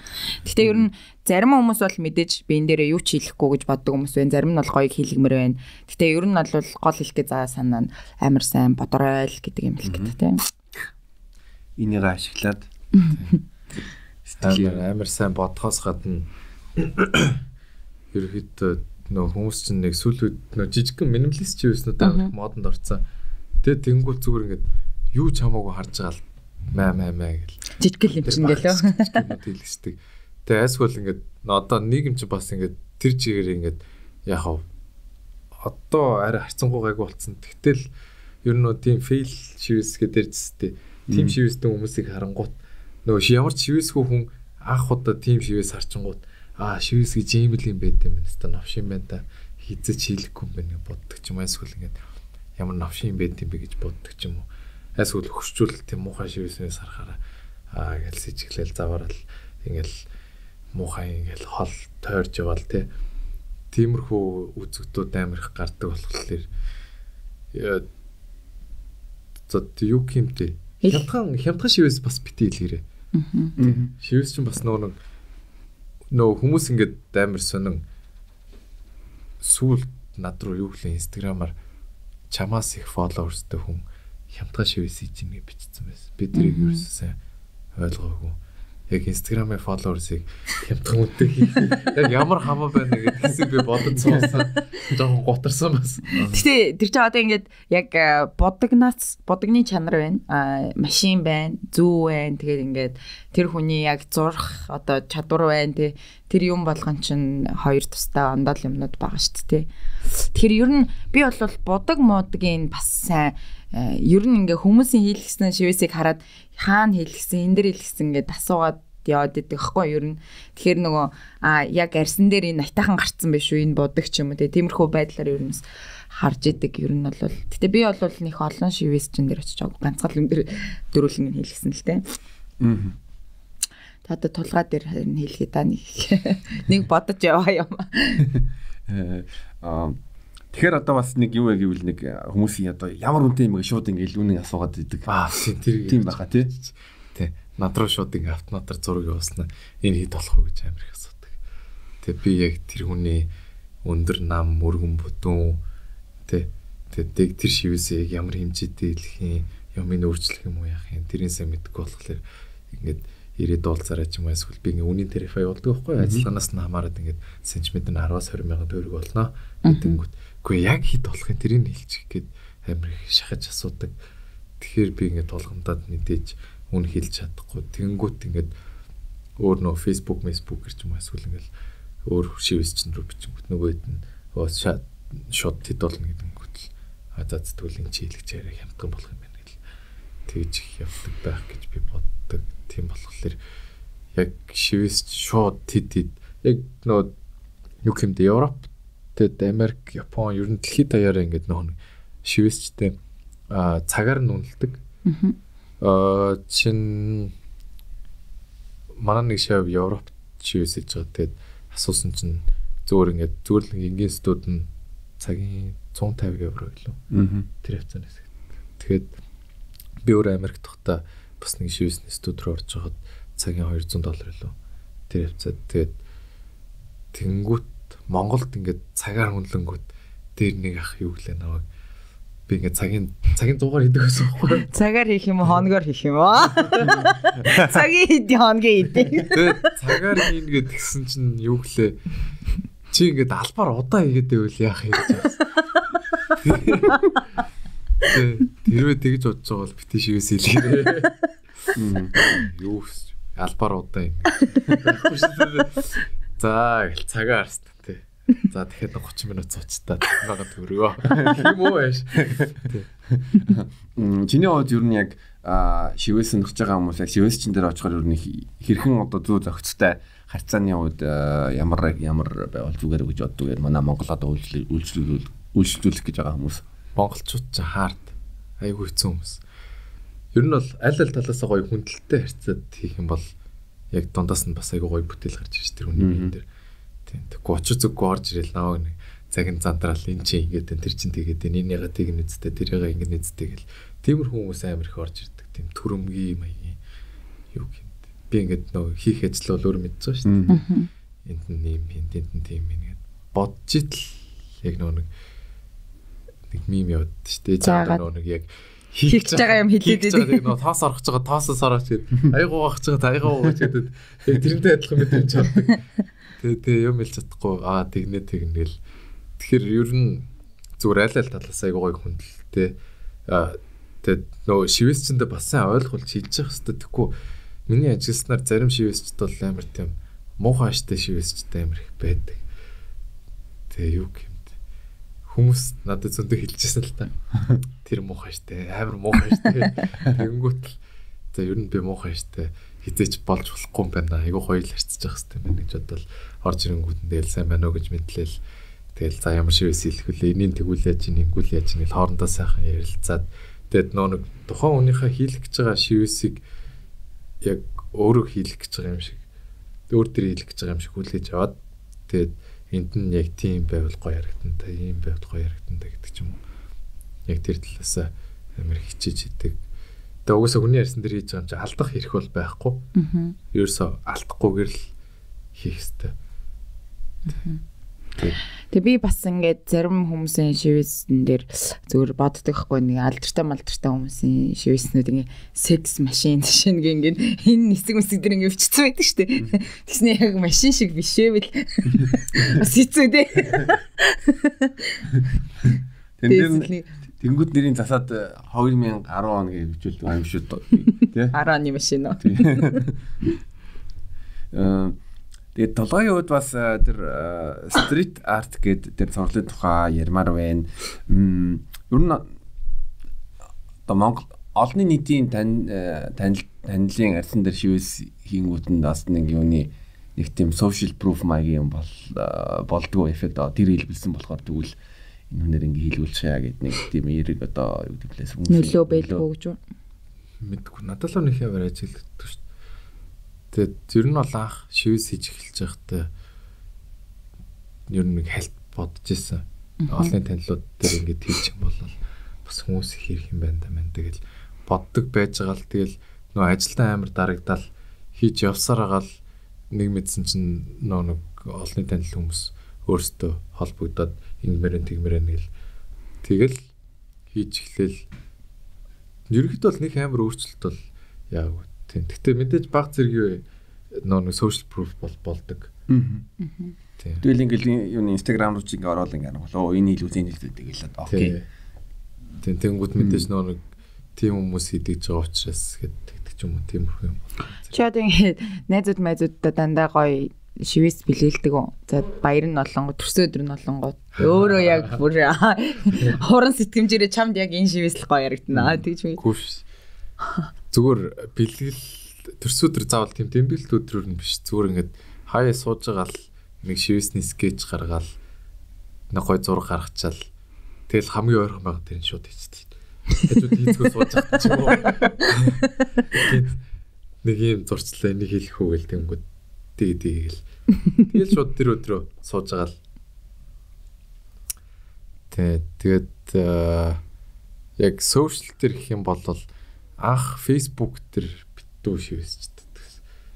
Гэхдээ ер нь зарим хүмүүс бол мэдээж биен дээрээ юу ч хийхгүй гэж боддог хүмүүс байна. Зарим нь бол гоёг хийлгмээр байна. Гэтэ ер нь бол гол хэлэхээ заа санаа нь амар сайн бодорой л гэдэг юм л гэдэг тийм.
Энийг ашиглаад
амар сайн бодхоос гадна ерөөхдөө нөө хүмүүс чинь нэг сүүлүүд нөө жижигхэн минималист ч юуснууд амар модонд орсон. Тэгээ тэнгуү зүгээр ингээд юу ч хамаагүй харж байгаа л маа гэл.
Жижигхэн юм чинь гэлөө.
Хэлэждэг. Тэгээ эсвэл ингээд одоо нийгэм чи бас ингээд тэр чигээр ингээд яг одоо арай харцангуй гайг болцсон. Тэгтэл ер нь тийм фейл шивэсгээ дээрчтэй тийм шивэстэй хүмүүсийг харангуут нөгөө ямар ч шивэсгүй хүн анх удаа тийм шивэс харчингууд шивэс гэж ийм л юм байд юм байна. Хэвээ навш юм байна та хизэж хийлэхгүй юм байна боддог ч юм эсвэл ингээд ямар навш юм байд юм бэ гэж боддог ч юм уу. Эсвэл хөшчүүл тийм муухай шивэснээс харахаараа гээл сэжиглэл заваарал ингээл муухай ингээл хол тойрж явал тий. Тиймэрхүү үзэгдүүд амар их гардаг болохоор юу гэмтэй хямдхан шивэс бас бити хэлгэрээ. Шивэс чинь бас нөгөө хүмүүс ингээд амар сонин сүүл над руу юу гэлээ инстаграмаар чамаас их фолловерстэй хүн хямдхан шивэс хийж ингэ бичсэн байсан. Би тэрийг ерөөсөө сайн ойлгоогүй. Яг инстаграмын фолловерсыг хямдхан үнэтэй хийх. Яг ямар хамаа байна гэдгээс би бодож суусан. Жохон готарсан бас.
Гэтэ тэр чинь одоо ингээд яг бодогны чанар байна. Машин байна, зүү байна. Тэгээд ингээд тэр хүний яг зурх одоо чадвар байна тий. Тэр юм болгон чинь хоёр тустай ондол юмнууд байгаа шүү дээ тий. Тэгэхээр ер нь би бол бодог модгийн бас сайн ер нь ингээ хүмүүсийн хийлгэсэн шивэсийг хараад хаана хийлгэсэн, энэ дэр хийлгэсэн ингээд асуугаад яваад идэх хэвгүй ер нь. Тэгэхээр нөгөө яг арьсан дээр энэ айтайхан гарцсан биш үү энэ бодог ч юм уу тиймэрхүү байдлаар ер нь харж идэг ер нь бол. Гэтэ би бол нэг олон шивэс чин дээр очиж ганцхан юм дээр дөрүүлэн хийлгэсэн л дээ. Одоо тулгаа дээр харин хийлгээ да нэг бодож яваа юм.
Тэгэхээр одоо бас нэг юу вэ гэвэл нэг хүмүүсийн одоо ямар үнэтэй юм шууд ингээл үнэн асуугаад идэг. Тийм баха тий.
Тий. Над руу шууд ингээ автоматар зураг явуулснаа энэ хэд болох вэ гэж амар их асуудаг. Тэгээ би яг тэр хүний өндөр нам мөргөн бүтэн тий. Тэгээ тэр шивэсээ ямар хэмжээтэй хэлэх юм, юмыг өөрчлөх юм уу яах юм тэрнээсээ мэдгүй болохоор ингээд ирээд уулзаараа ч юм уу эсвэл би ингээ үнийн тарифаа явуулдаг байхгүй ажиллагаанаас нь хамаарат ингээ сантиметр нь 10-20 сая төгрөг болно гэдэнгүүт үгүй яг хэд болох юм тэрийг хэлчих гээд амар их шахаж асуудаг. Тэгэхээр би ингээ тулгамдаад мэдээж үн хэлж чадахгүй. Тэнгүүт ингээ өөр нөө Facebook гэр ч юм уу эсвэл ингээл өөр шивэс чин рүү бичингүүт нөгөөд нь шот хэд болно гэдэнгүүт л зацдгүй энэ чи хэлэх чараа хямдхан болох юм байна гэл тэгж явдаг байх гэж би боддог. Тийм болохоор яг шивэс шууд тэд яг нөө юу гэмдэ Европ тэд Америк, Япон ер нь дэлхийд даяараа ингээд нөө шивэсчтэй цагаар нь үнэлдэг. Чин манай нэг шав Европт шивээс хийж байгаа. Тэгээд асуусан чинь зүгээр л энгийн студ нь цагийн 150 евро гэлөө. Тэр хавцаанаас. Тэгээд би өөр Америкт тохта бас нэг шивэсний студ руу орж байгаад цагийн $200 гэлөө. Тэр хавцаад тэгээд тэнгүүт Монголд ингээд цагаар хөндлөнгүүт дээр нэг ах юу гэлээ наваа. Би ингээд цагийн дугаар хийдэг байсан байхгүй.
Цагаар хийх юм уу, хоногоор хийх юм уу? Цагийн хийдий хоногийн хийдий.
Тэгээд цагаар хийнгээд тэгсэн чинь юу гэлээ. Чи ингээд албаар удаа хийгээд байвал яах юм гэж байна. Тэрвээ тэгж бодож байгаа бол бити шивээс хэлээрээ. Юу албаар удаа юм. За цагаар арс тээ. За тэгэхээр 30 минут цуцтаа байгаа төрөө. Юм уу яаш.
Чиний хувьд ер нь яг шивээс сонирхож байгаа хүмүүс яг шивээс чин дээр очихоор ер нь хэрхэн одоо зүү зохицтой харьцааны хувьд ямар байвал зүгээр гэж боддог юм. Манай Монгол одоо үйлчлүүлэх гэж байгаа хүмүүс.
Монголчууд ч хаард айгүй хэцүү хүмүүс. Ер нь бол аль талаас гоё хүндэлтэй харьцаад хийх юм бол яг дундаас нь бас айгүй гоё бүтээл гарч ирж тэр хүний бие дээр. Тийм. Тэгэхгүй очиж зүггүй орж ирэл наваа нэг цагийн зантраал энэ чи ингээд тэр чин тэгээд энэ яга тийг нэцтэй тэрийг ингээд нэцтэй гэл. Тиймэр хүмүүс амар их орж ирдэг. Тийм төрөмгийн маягийн юу гэнэ. Би ингээд нөө хийх ажил бол өөр мэдэж байгаа шүү дээ. Энд нь юм энд нь тийм юм ингээд бодж итл яг нэг мим яваад шүү дээ. Заагаад нэг яг
хийх гэж байгаа юм хэлээд
байдаг. Нөө тоос орох гэж байгаа тоосоос орооч гэдэг. Айгуугах гэж байгаа айгуугах гэдэг. Яг тэрнтэй адилхан мэдрэмж авдаг. Тэгээ юм хэлж чадахгүй тэгнээл. Тэгэхээр ер нь зүгээр аль талаас айгуу гоё хүндэлтэй. Тэгээд нөө шивэсчэндээ бас сайн ойлгуулж хэлж явах хэрэгтэй. Тэгэхгүй миний ажилласнаар зарим шивэсчд бол амар тийм муухай штэ шивэсчтэй амар их байдаг. Тэгээ юу гэмт хүмүүс надад зөндөө хэлжсэн л та. Тэр муухай штэ амар муухай штэ. Тэгэнгүүт л за ер нь би муухай штэ хизээч болж болохгүй юм байна. Айгуу гоё л харьцаж явах хэрэгтэй байна гэж бодвол орж ирэнгүүтэн тэгэл сайн байна уу гэж мэдлээл. Тэгэл за ямар шивээс хэлэх вүлээ энийг тэгвэл яаж ингүүл яаж ингээл хоорондоо сайхан ярилцаад тэгээд нөө нэг тухайн хүнийхээ хийх гэж байгаа шивээсийг яг өөрөө хийх гэж байгаа юм шиг өөр төр хийх гэж байгаа юм шиг хүлээж аваад тэгээд энд нь яг тийм байвал гоё харагдан та ийм байвал гоё харагдан та гэдэг ч юм уу. Яг тэр талаас амар хичээж идэг. Тэгээ угсаа хүний ярьсан дээр хийж байгаа юм чи алдах хэрэг бол байхгүй. Ерөөсөө алдахгүйгээр л хийх хэрэгтэй.
Тэгээ би бас ингээд зарим хүмүүсийн шивэсэн дээр зүгээр боддог байхгүй нэг алдартай хүмүүсийн шивэснүүд ингээд секс машин жишээ нэг ингээд энэ нисэг дээр ингээд өвчсөн байдаг шүү дээ. Тэгснэ яг машин шиг бишээвэл бас хэцүү дээ.
Тэнгүүд нэрийн засаад 2010 он гэж хөвчүүлдэг юм шүү дээ.
10 оны машин уу.
Тэгээд толгойн хувьд бас тэр стрит арт гэдэг тэр зурлын тухай ярмаар байна. Ер нь одоо Монгол олонний нийтийн танилын арсан дээр шивээс хийнгүүт нь бас нэг юуны нэг тийм social proof маягийн юм болдгоо эффект тэр хэлбэлсэн болохоор тэгвэл энэ хүнээр ингээ хийлгүүлчихъя гэдэг нэг тийм яриг одоо юу гэдэг лээс
хүмүүс нөлөө байлгүй гэж
мэдгүй надад л нэг яваар ажилладаг шүү. Тэгээд ер нь бол анх шивээс хийж эхэлж байхдаа ер нь нэг хальт бодож исэн. Олонний танилуд дээр ингээд хийчих юм бол бас хүмүүс их ирэх юм байна да мэн. Тэгэл боддог байж байгаа л тэгэл нөө ажилдаа амар дарагдал хийж явсаар байгаа л нэг мэдсэн чинь нөө нэг олонний танил хүмүүс өөрсдөө холбогдоод ингэмэрэн тэгмэрэн тэгэл хийж эхлээл ерөнхийдөө бол нэг амар өөрчлөлт бол яа вэ? Тэгтээ мэдээж баг зэрэг нэг social proof болдог.
Тэгэл ингээл юу Instagram руу чи ингээ ороод ингээ болоо энэ хэлүүлээд хэлээд окей. Тэнгүүд
мэдээж нэг тийм хүмүүс хийдэг байгаа учраас гэдэг ч юм уу тиймэрхүү юм.
Чи одоо ингээ найзуудтай дандаа гоё шивээс бэлгэлдэг үү? За баяр нь олонгоо төрсө өдөр нь олонгоо өөрөө яг бүр хуран сэтгэмжээрээ чамд яг энэ шивээс л гоё ярагдана. Тэгж
үү? Зүгээр бэлгэл төрсөдөр заавал тийм дэмбэлт өдрөөр нь биш. Зүгээр ингээд хаяа сууж байгаа л нэг шивэсний скетч гаргаал нэг гой зураг гаргачаал тэгэл хамгийн ойрхон байгаа тэр нь шууд хийчихдэг. хажууд хийцгөө сууж байгаа ч юм уу. Нэг юм зурцлаа энийг хэлэх үү гэл тэнгүүд тэгэл. Тэгэл шууд тэр өдрөө сууж байгаа л. Тэгээд яг сошиал төр гэх юм бол анх Facebook төр битүү шивсчихдээ.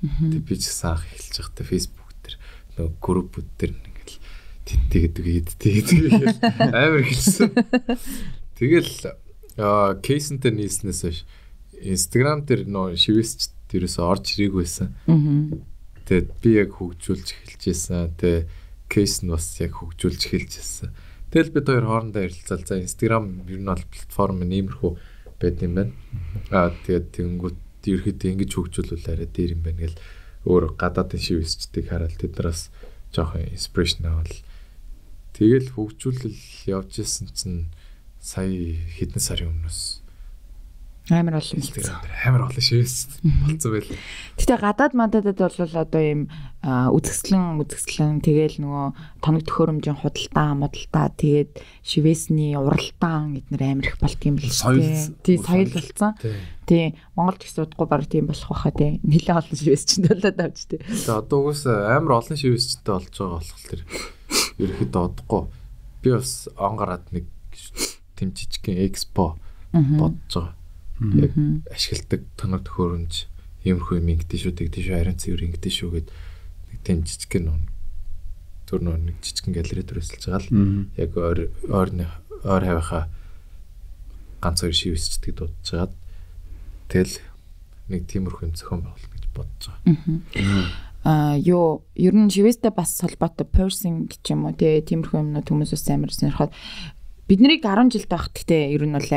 Тэг би ч гэсэн анх эхэлж байхдаа Facebook төр нөгөө группүүд төр ингээл тэгээд амар хэлсэн. Тэгэл кейсэнтэй нийснээс хойш Instagram дээр нөгөө шивсчд ерөөсөө орж ирээгүй байсан. Тэгээд би яг хөгжүүлж эхэлж байсан. Тэгээд кейс нь бас яг хөгжүүлж эхэлж байсан. Тэгэл бид хоёр хоорондоо ярилцал за Instagram ер нь бол платформ нэмэрхүү байд юм байна. Тэгээд тэнгууд ерөөхдөө ингэж хөгжүүлвэл арай дээр юм байна гэл өөр гадаадын шивсчдийг хараад тэднээс жоохон инспирэшн авал тэгэл хөгжүүлэл явж исэн чинь сая хэдэн сарын өмнөөс
амар олон
амар олон шивс болцсон байлаа.
Гэтэ гадаад мададад бол одоо ийм үзэсгэлэн тэгэл нөгөө тоног төхөөрөмжийн худалдаа тэгээд шивэсний уралдаан эднэр амар их болт юм л шүү дээ. Тий соёл болцсон. Тий Монголд их судахгүй баг тийм болох байхаа тий нэлээд олон шивэсчэнд болоод авч тий.
Тэгээ одоо угс амар олон шивэсчэнтэй болж байгаа болох тэр ерөөхдөө одохгүй би бас онгараад нэг тэм жижигхэн экспо бодож байгаа. Яг ашигладаг тоног төхөөрөмж иймэрхүү юм ингэдэж шүү тэгдэж шүү ариун цэвэр ингэдэж шүү гэд нэг тэм жижигхэн нэг жижигхэн галерей төрөсөлж байгаа л яг ойр хавийнхаа ганц хоёр шивсчдэг дуудаж байгаад тэгэл нэг тиймэрхүү юм зохион байгуулах гэж бодож байгаа.
Ер нь шивэстэй бас холбоотой piercing гэж юм уу тиймэрхүү юмнууд хүмүүсээс амар сонирхоод бид нарыг 10 жилд байх гэхдээ ер нь бол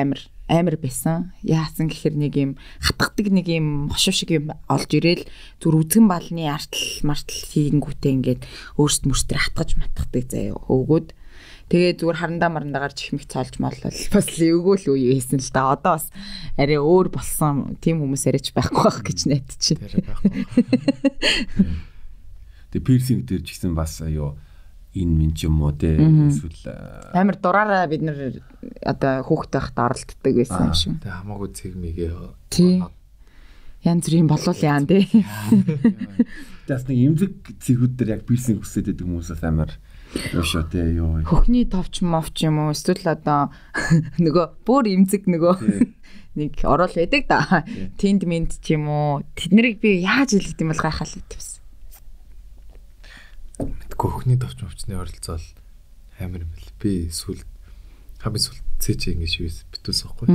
амар байсан. Яасан гэхээр нэг юм хатгадаг нэг юм хошуу шиг юм олж ирээл зүр үзгэн балны артал мартал хийнгүүтээ ингээд өөрсд мөрсдөр хатгаж матгадаг заяа өгөөд тэгээ зүгээр харандаа марандагаар чихмэх цаалж моллол бас эвгөөл үе хийсэн л да. Одоо бас арай өөр болсон тийм хүмүүс яриач байхгүй байх гэж найдаж байна.
Тэгээ пирсинг дээр ч гэсэн бас энэ минь ч юм уу те эсвэл
амар дураараа бид нэр одоо хүүхдтэй байхдаа оролддог байсан юм шиг.
Тэгээ хамаагүй цэгмигээ.
Тий. Янз бүрийн болов яа те.
Тэс нэг эмзэг цэгүүд дээр яг пирсинг хүсээд байдаг хүмүүсээс амар шүү те ёо.
Хөхний товч мовч юм уу эсвэл одоо нөгөө бүр эмзэг нөгөө нэг орол байдаг да. Тэнд минт ч юм уу тэднийг би яаж хэлэх юм бол гайхал итвс.
Хөхний товч мовчны оролцоол амар юм бэл. Би хамгийн сүүлд цэч ингэ шивээс битүүлсэн байхгүй.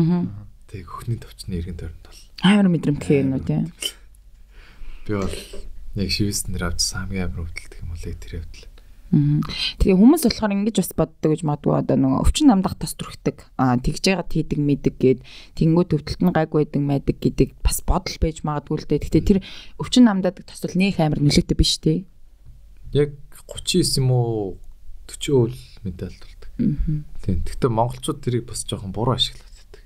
Тэгээ хөхний товчны иргэн тойронд бол
амар мэдрэмтгий юм уу тийм.
Би бол яг шивээс нэр авчихсан хамгийн амар өвдөлт юм бол тэр явдал.
Тэгээ хүмүүс болохоор ингэж бас боддог гэж магадгүй одоо нөгөө өвчин намдах тас түрхдэг. Тэгж яагаад хийдэг мэдэг гээд тэнгуү төвдөлт нь гайгүй байдаг майдаг гэдэг бас бодол байж магадгүй л дээ. Гэтэ тэр өвчин намдаадаг тас бол нөх амар нөлөөтэй биш тий.
Яг 39 юм уу 40% медаль болдог. Тийм. Гэхдээ монголчууд тэрийг бас жоохон буруу ашиглаад байдаг.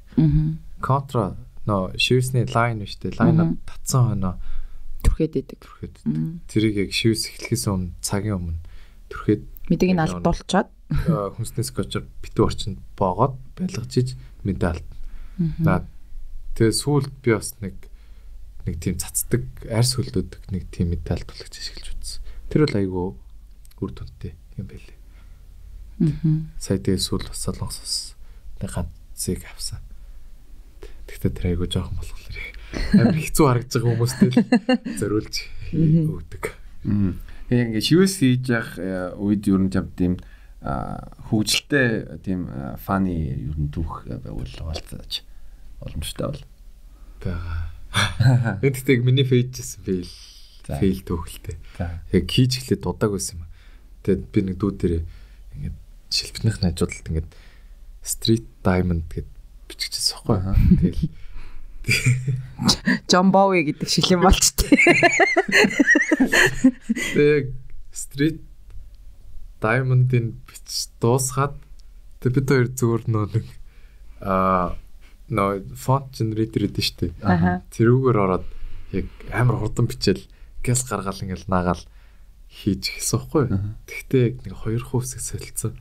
Контра шивсний лайн биш үү? Лайн татсан хойно
түрхээд идэг.
Тэрийг яг шивс эхлэхээс өмнө цагийн өмнө түрхээд
мэдээг нь алдуулчаад
хүнснээс гочор битүү орчинд боогоод байлгаж иж медаль. Тэгээ сүүлд би бас нэг тийм цацдаг арьс хөлдөөдөг нэг тийм медаль тулгаж ашиглаж үзсэн. Тэр бол айгүй үр дүнтэй юм байлээ. Сая тэгээ сүүл бас солонгос нэг ганцыг авсан. Тэгтээ тэр айгүй жоохон болохоор амар хэцүү харагдаж байгаа хүмүүстэй л зориулж өгдөг.
Ингээ шивээс хийж явах үед ер нь жав тийм хөгжилтэй тийм фаны ер нь түүх байвал болцооч боломжтой бол
байгаа. Тэгтээ миний фейжсэн фейл түүхэлтэй. Яг хийж эхлээд дудааг байсан юм. Тэгээд би нэг дүү дээр ингээд шилбэрнийх нь хажуудалд ингээд Street Diamond гэд биччихсэн байхгүй. Тэгэл
John Bowie гэдэг шилэн болч тээ.
Тэгээд Street Diamond-ын бич дуусгаад тэгээд бид хоёр зүгээр нөө font generator гэдэг шүү дээ. Тэрүүгээр ороод яг амар хурдан бичээл газ гаргаал ингээл наагаал хийж эхэлсэн байхгүй. Тэгтээ нэг 2 хувьсыг солилцсон.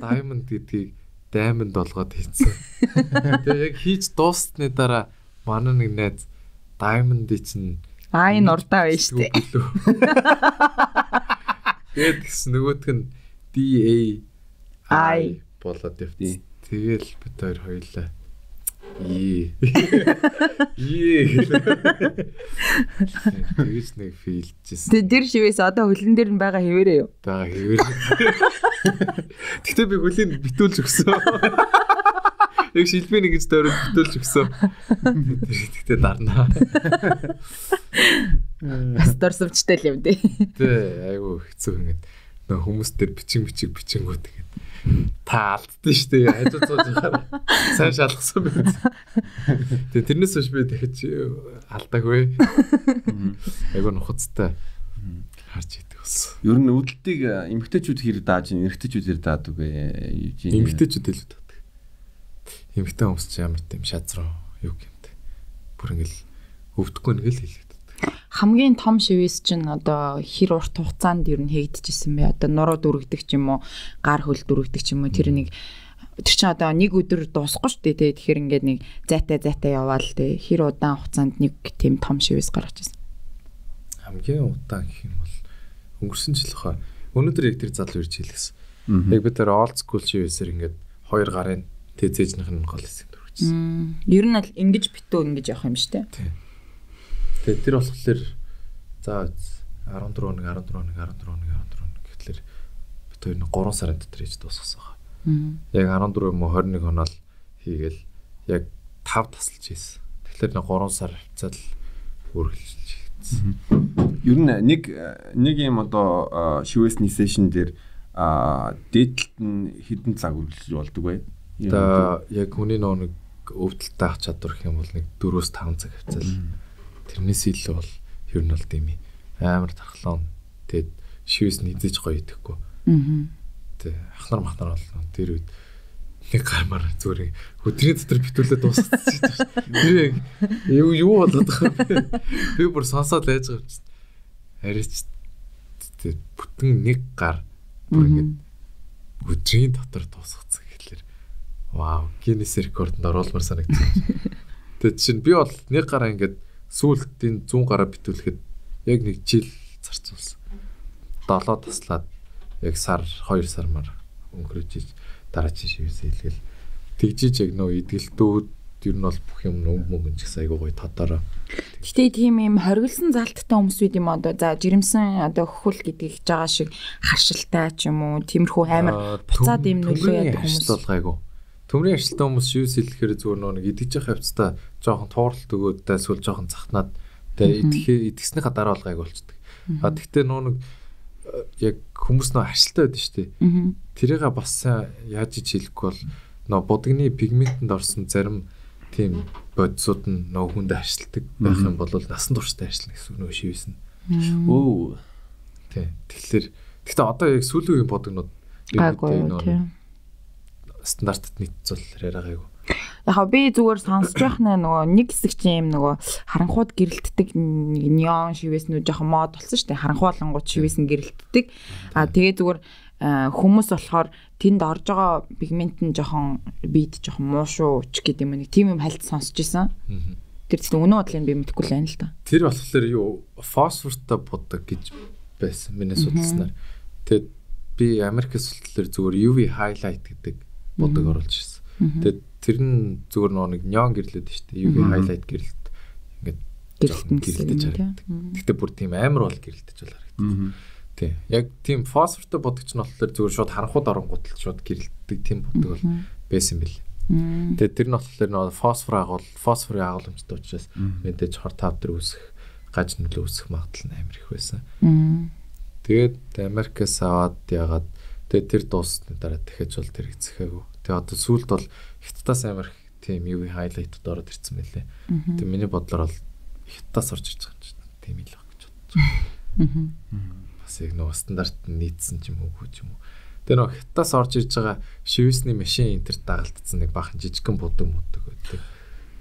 Diamond гэдгийг даймонд болгоод хийсэн. Тэгээ яг хийж дуусны дараа манай нэг найз даймондыг чинь
энэ урдаа байна шүү дээ.
Тэгээд тэгс нөгөөх нь DAI болоод явчихсан. Тэгэл бид хоёр хоёлаа тэгэж нэг фейлжсэн.
Тэр шивээс одоо хөлн дээр нь байгаа хэвээрээ юу?
Бага хэвээр. Гэтэ би хөлийг битүүлж өгсөн. Яг шилбэний гэж дөрөв битүүлж өгсөн. Тэгтээ дарнаа.
Бас дурсамжтай л юм дээ.
Тэ айгу хэцүү ингэж нөө хүмүүс дээр бичингүүд тэгээд та алдсан шүү дээ. Хажууд сууж байгаа. Сайн шалгасан байх. Тэгээд тэрнээс хойш би дахиж алдаагүй. Айгу нухацтай харж идэг болсон.
Ер нь үүдэлтийг эмэгтэйчүүд хэр дааж, эрэгтэйчүүд хэр даадаг вэ?
Эмэгтэйчүүд илүү даадаг. Эмэгтэй хүмүүс ч ямар тийм шазруу юу гэмтэй. Бүр ингээл өвдөхгүй нэгэл хэлээд.
Хамгийн том шивээс чинь одоо хэр урт хугацаанд ер нь хийгдчихсэн бэ? Одоо нуруу дүрэгдэг ч юм уу, гар хөл дүрэгдэг ч юм уу, тэр чинь одоо нэг өдөр дуусахгүй шүү дээ. Тэгэхээр ингээд нэг зайтай яваал дээ. Хэр удаан хугацаанд нэг тийм том шивээс гаргаж ирсэн.
Хамгийн удаан гэх юм бол өнгөрсөн жил хаа. Өнөөдөр яг тэр залуу ирж хэлсэн. Яг бид тэр old school шивээсээр ингээд хоёр гарын тэзээжнийх нь гол хэсэг дүрэгжсэн.
Ер нь л ингэж битүү ингэж явах юм шүү дээ.
Тэгээ тэр болохоор за 14 гэхэлэр бид хоёр 3 сарын дотор хийж дуусгасан байгаа. Яг 14 юм уу 21 хоноо л хийгээл яг 5 тасалж хийсэн. Тэгэхээр 3 сар хавцаад үргэлжлэж хийсэн.
Ер нь нэг юм одоо шивэсний сешн дээр дээдлэлт нь хэдэн цаг үргэлжлэж болдог вэ?
Одоо яг хүний нэг өвдөлтөй ах чадвар гэх юм бол нэг 4-5 цаг хавцаал. Тэрнээс илүү бол ер нь бол дими амар тархлаа. Тэгээд шивээс нийцэж гоё идэхгүй. Тэ ахнар бол тэр үед нэг гаймаар зүгээр өдрийн дотор битүүлээ дуусчихсан шүү дээ. Юу болоод байгаа юм. Би бүр сонсоод байж байгаа юм чинь. Арайч бүтэн нэг гар бүр ингэ өдрийн дотор дуусгацсан гэхэлэр вау, Гиннес рекордод оруулмаар санагдсан. Тэгээд чинь би бол нэг гараа ингэ сүүлд энэ 100 гараа битүүлэхэд яг нэг жил зарцуулсан. 7 таслаад яг сар 2 сармаар өнгөрөж дараагийн шивээс хэлгээл тэгжиж яг нөө идгэлтүүд ер нь бол бүх юм мөнгөн ч гэсэн айгуу гоё тодороо.
Гэтэ тийм юм хоригдсан залттай хүмүүс үед юм одоо за жирэмсэн одоо хөхөл гэдгийг жагаа шиг харшилтай ч юм уу тиймэрхүү амар буцаад юм нөлөө яадаг хүмүүс
бол гайгүй. Төмрийн ажилтан хүмүүс шивээс хэлэхээр зүгээр нөө идэж явах явцдаа жоохон тууралт өгөөд эсвэл жоохон захнаад тэгээ идэхснийхаа дараа бол гайг болчдөг. А тэгтээ нөө нэг яг хүмүүс нөө ажилтаа байдаг шүү дээ. Тэрийг бас яаж ич хэлэхгүй бол нөө будагны пигментэнд орсон зарим тийм бодисууд нь нөө хүнд ажилтдаг байх юм бол насан туршдаа ажиллана гэсэн нөө шивээс нь.
Өө.
Тэгэхээр одоо яг сүүлийн будагнууд
гайгүй
стандартад нийцүүл яриагаагүй.
Яг би зүгээр сонсож байх нөгөө нэг хэсэг чинь юм нөгөө харанхууд гэрэлтдэг неон шивээснүүд жоохон мод болсон шүү дээ. Харанхуулангууд шивээс нь гэрэлтдэг. Тэгээ зүгээр хүмүүс болохоор тэнд орж байгаа пигмент нь жоохон бийд жоохон муушуу ч гэдэг юм нэг тийм юм хальт сонсож исэн. Тэр чинь өнөө бодлыг би мэдэхгүй л байна л да.
Тэр болохоор юу фосфортой будаг гэж байсан миний судалснаар. Тэгээд би Америкээс судлаар зүгээр UV highlight гэдэг будаг оруулж ирсэн. Тэгээд тэр нь зүгээр нэг неон гэрлээд шүү дээ. UV highlight гэрэлт ингээд гэрэлтэж харагддаг. Гэхдээ бүр тийм амар бол гэрэлтэж бол харагддаг. Тий. Яг тийм фосфортой бодогч нь болохоор зүгээр шууд харанхууд оронгууд л шууд гэрэлтдэг тийм будаг бол байсан бэл. Тэгээд тэр нь болохоор фосфорын агуулмжтай учраас мэдээж хор тав дээр үүсэх гаж нөлөө үүсэх магадлал нь амар их байсан. Тэгээд Америкээс аваад ягаад тэгээд тэр дуусны дараа дахиж бол тэр хэцэхээгүй. Тэгээд одоо сүүлд бол Хятадаас амар их тийм UV highlight-ууд ороод ирсэн байлээ. Тэгээд миний бодлоор бол Хятадаас орж иж байгаа юм чинь тийм л баг гэж бодож байна. Бас яг нөгөө стандарт нийцсэн ч юм уу ч юм уу. Тэгээд нөгөө Хятадаас орж иж байгаа шивэсний машин энтер дагалдсан нэг бахан жижигхэн будаг байдаг.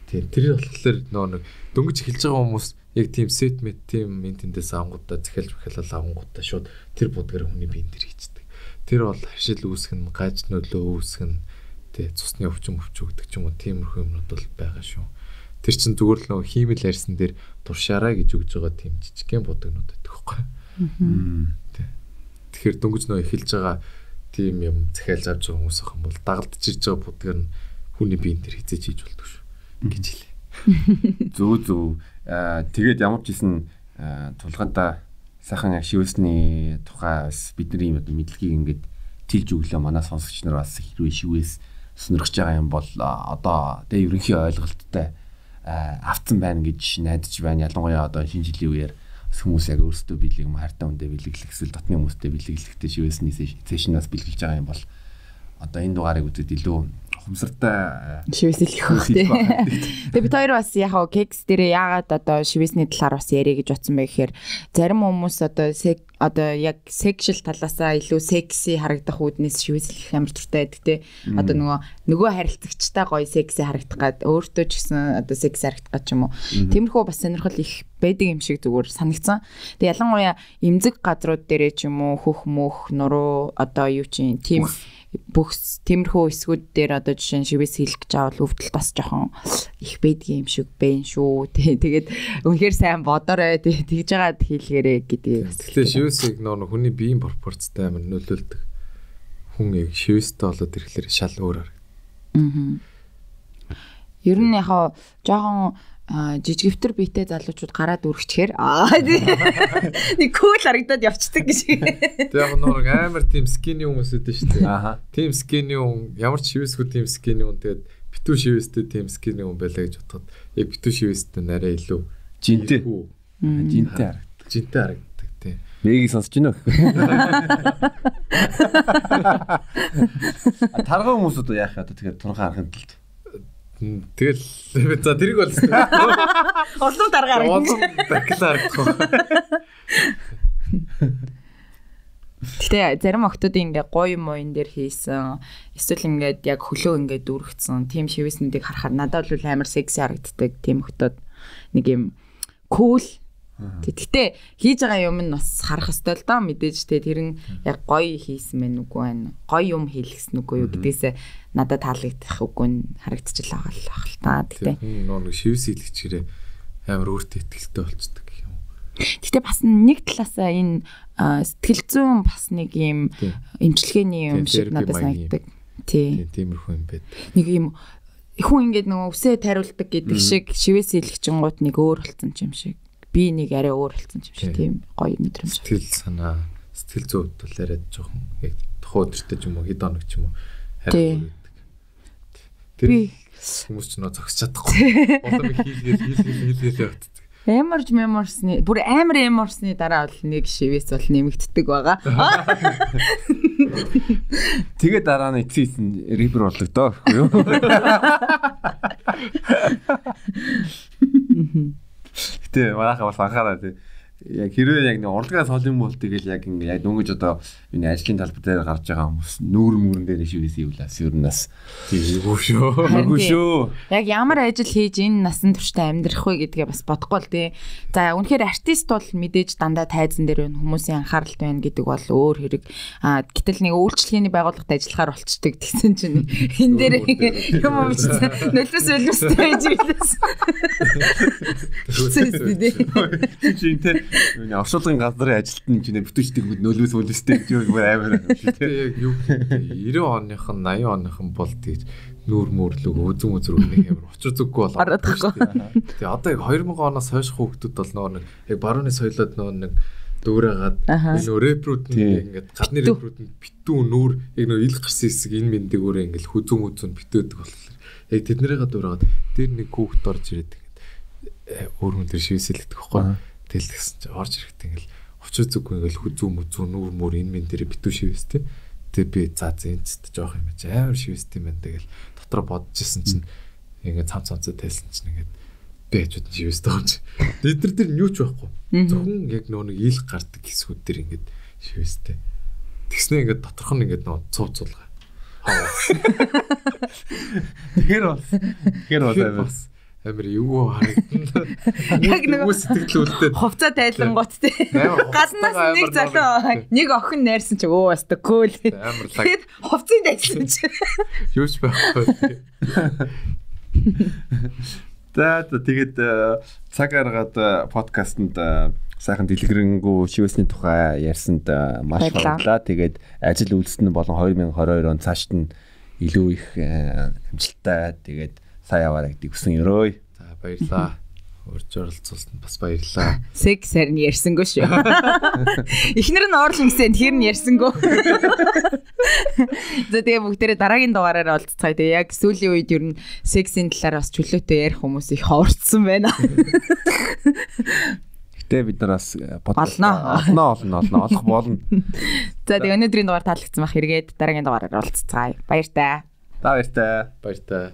Тийм тэр болохоор нөгөө нэг дөнгөж эхэлж байгаа хүмүүс яг тийм сетмет тийм энтэндээс авангуудаа захиалж авангуудаа шууд тэр будгаар хүний биен дээр хийждэг. Тэр бол хашил үүсгэн, гаж нөлөө үүсгэн Тэ цусны өвчин гэдэг ч юм уу тиймэрхүү юмнууд бол байгаа шүү. Тэр чин зүгээр л нөгөө хиймэл ярьсан дээр туршаараа гэж өгж байгаа тийм жижигхэн бодогнууд байдаг байхгүй. Тэ. Тэгэхээр дөнгөж нөгөө эхэлж байгаа тийм юм захиалж авч байгаа хүмүүс ах юм бол дагалдж ирж байгаа бодгор нь хүний биеийн дээр хизээж хийж болдог шүү. Гэж хэлээ.
Зөв. Тэгээд ямар ч хийсэн тулгаанда сайхан яг шивэсний тухай бас бидний юм мэдлэгийг ингээд тэлж өглөө манай сонсогч нар бас хэрвээ шивэс сонирхож байгаа юм бол одоо тэ ерөнхий ойлголттой авцсан байна гэж найдаж байна. Ялангуяа одоо шинэ жилийн үеэр хүмүүс яг өөрсдөө биелэг юм хайртай хүндээ бэлэглэх эсвэл дотны хүмүүстэй бэлэглэхдээ шивэсний сешнаас бэлгэлж байгаа юм бол одоо энэ дугаарыг үзээд илүү ухамсартай
шивэсэлэх хөх тий. Тэгээ бид хоёр бас яг кекс дээр яагаад одоо шивэсний талаар бас ярих гэж бодсон бэ гэхээр зарим хүмүүс одоо яг сексуал талаасаа илүү секси харагдах үүднээс шивэсэлэх амар туртай байдаг тий. Одоо нөгөө харилцагчтай гоё секси харагдах гад өөртөө ч гэсэн одоо секси харагдах гад ч юм уу. Тиймэрхүү бас сонирхол их байдаг юм шиг зүгээр санагдсан. Тэгээ ялангуяа эмзэг газрууд дээрээ ч юм уу хөх мөх нуруу одоо юу чинь тийм бүх тиймэрхүү эсгүүд дээр одоо жишээ нь шивэс хийх гэж авал өвдөл бас жоохон их байдгийн юм шиг байна шүү. Тэгээд үнэхээр сайн бодорой тэгж жагаад хийлгэрээ гэдэг.
Тэгэхээр шивэсийг нөр хүний биеийн пропорцтой амар нөлөөлдөг. Хүн яг шивэстэй болоод ирэхлээр шал өөр харагдана.
Ер нь яг жоохон жижигвтер биетэй залуучууд гараад үргэчээр нэг кул харагдаад явцдаг гэж.
Тэг яг нөр амар тийм скини хүмүүс өдөө шүү дээ. Тийм скини хүн ямар ч шивэсгүй тийм скини хүн тэгээд битүү шивэстэй тийм скини хүн байлаа гэж бодоход яг битүү шивэстэй нарай илүү
жинтэй
харагддаг тийм.
Мэгийг сонсож байна уу? Тарган хүмүүсүүд яах вэ? Тэгэхээр турхан харахын тулд
тэгэл за тэрийг бол
олон дарга
харагдах.
Гэтэ зарим охтуудын ингээ гоё моён дээр хийсэн эсвэл ингээд яг хөлөө ингээд дүүргэсэн тийм шивэснүүдийг харахаар надад бол амар секси харагддаг тийм охтууд нэг юм кул. Гэтэ хийж байгаа юм нь бас харах ёстой л доо мэдээж тэр нь яг гоё хийсэн мэн үгүй байна. Гоё юм хийлгэсэн үгүй юу гэдгээсээ надад таалагдах үгүй харагдчихлаа л та. Гэтэ
нэг шивс хийлгчээрээ амар өөртөө ихтэй болцдог юм.
Гэтэ бас нэг талаасаа энэ сэтгэл зүйн бас нэг юм эмчилгээний юм шиг надад санагддаг.
Тиймэрхүү юм байд.
Нэг юм хүн ингээд нөгөө үсээ тариулдаг гэдэг шиг шивс хийлгчингууд нэг өөр болцсон юм шиг. Би нэг арай өөр болсон юм шиг тийм гоё мэдрэмж.
Сэтгэл санаа, сэтгэл зүйд бол арай жоохон яг тухайн өдөртөө ч юм уу хэд хоног ч юм уу харин байдаг. Тэр хүмүүс ч нөө зогсож чадахгүй. Болоо хийлгээл явагддаг.
Эморсны бүр амар эморсны дараа бол нэг шивээс бол нэмэгддэг байгаа.
Тэгээ дараа нь эцсийн рибер борлогдоо гэхгүй юу? Гэтэ манайхаа бас анхаараа тий. Яг хэрвээ яг нэг урлагаас холын мөл тэгэл яг ингэ яг дөнгөж одоо энэ ажлын талбар дээр гарч байгаа хүмүүс нүүр мөрөн дээр шивээс ивлээс ер нь бас
тийгүү шүү.
Яг ямар ажил хийж энэ насан туршдаа амьдрах вэ гэдгээ бас бодохгүй л тий. За үнэхээр артист бол мэдээж дандаа тайзан дээр байна хүмүүсийн анхааралтай байна гэдэг бол өөр хэрэг. Гэтэл нэг үйлчлэгээний байгууллагад ажиллахаар болцдог гэсэн чинь энэ дээр юм уу нөлөөстэй байж ирлээс.
Оршуулгын газрын ажилтны чинь бүтээчдэг нөлөөс үлээстэй гэж амар юм шиг
тийм яг юу 90 оных нь 80 оных нь бол тийж нүүр мөрлөг үзэн үзрүүний амар учир зүггүй бол тэгээ одоо яг 2000 оноос хойш хүүхдүүд бол нэг яг барууны соёлоод нэг дүүрээгаад энэ рэпрүүд ингээд гадны рэпрүүд нь битүү нүүр яг нэг ил гарсан хэсэг энэ мэндийг өөрөө ингээд хүзүүн битөөдөг болохоор яг тэднэрийгээ дүүрээгаад дээр нэг хүүхд орж ирээд өөр хүн дээр шивсэлэгдэх байхгүй тэлдэгсэн чи орж ирэхдээ ингээл очир зүггүй ингээл хүзүү нүүр мөр энэ мен дээр битүү шивэстэй. Тэгээ би за зэнцтэй жоох юм чи амар шивэстэй юм байна. Тэгэл дотор бодож исэн чинь ингээд цамцаа тайлсан чинь ингээд би хажууд шивэстэй болж. Эдгээр дээр юу ч байхгүй. Зөвхөн яг нэг ил гардаг хэсгүүд дээр ингээд шивэстэй. Тэгснэ ингээд доторх нь ингээд цув цулгаа. Тэгэхээр бол Амар юу харагдана.
Яг нэг
сэтгэл үлдээд
хувцас тайлангууд те. Гаднаас нэг залуу нэг охин найрсан чи өө баста кул.
Амар лаг.
Тэгээд хувцсыг тайлсан чи.
Юуч байхгүй.
Тэгээд цаг гаргаад подкастэнд сайхан дэлгэрэнгүй шивэсний тухай ярьсанд маш баярлалаа. Тэгээд ажил үйлсэнд болон 2022 он цаашд нь илүү их амжилттай тэгээд сайн яваарай гэдэг хүсэн өрөө.
За баярлалаа. Урьж оролцуулсанд бас баярлалаа.
Сэг сарн ярьсангүй шүү. Эхнэр нь оорлон гэсэн тэр нь ярьсангүй. За тэгээ бүгдээрээ дараагийн дугаараар олццгаая. Тэгээ яг сүүлийн үед ер нь сексийн талаар бас чөлөөтэй ярих хүмүүс их ховорцсон байна.
Гэтэ бид нараас
олно
олох болно.
За тэгээ өнөөдрийн дугаар таалагдсан бах хэрэгэд дараагийн дугаараар олццгаая. Баяртай.
Баяртай.
Баяртай.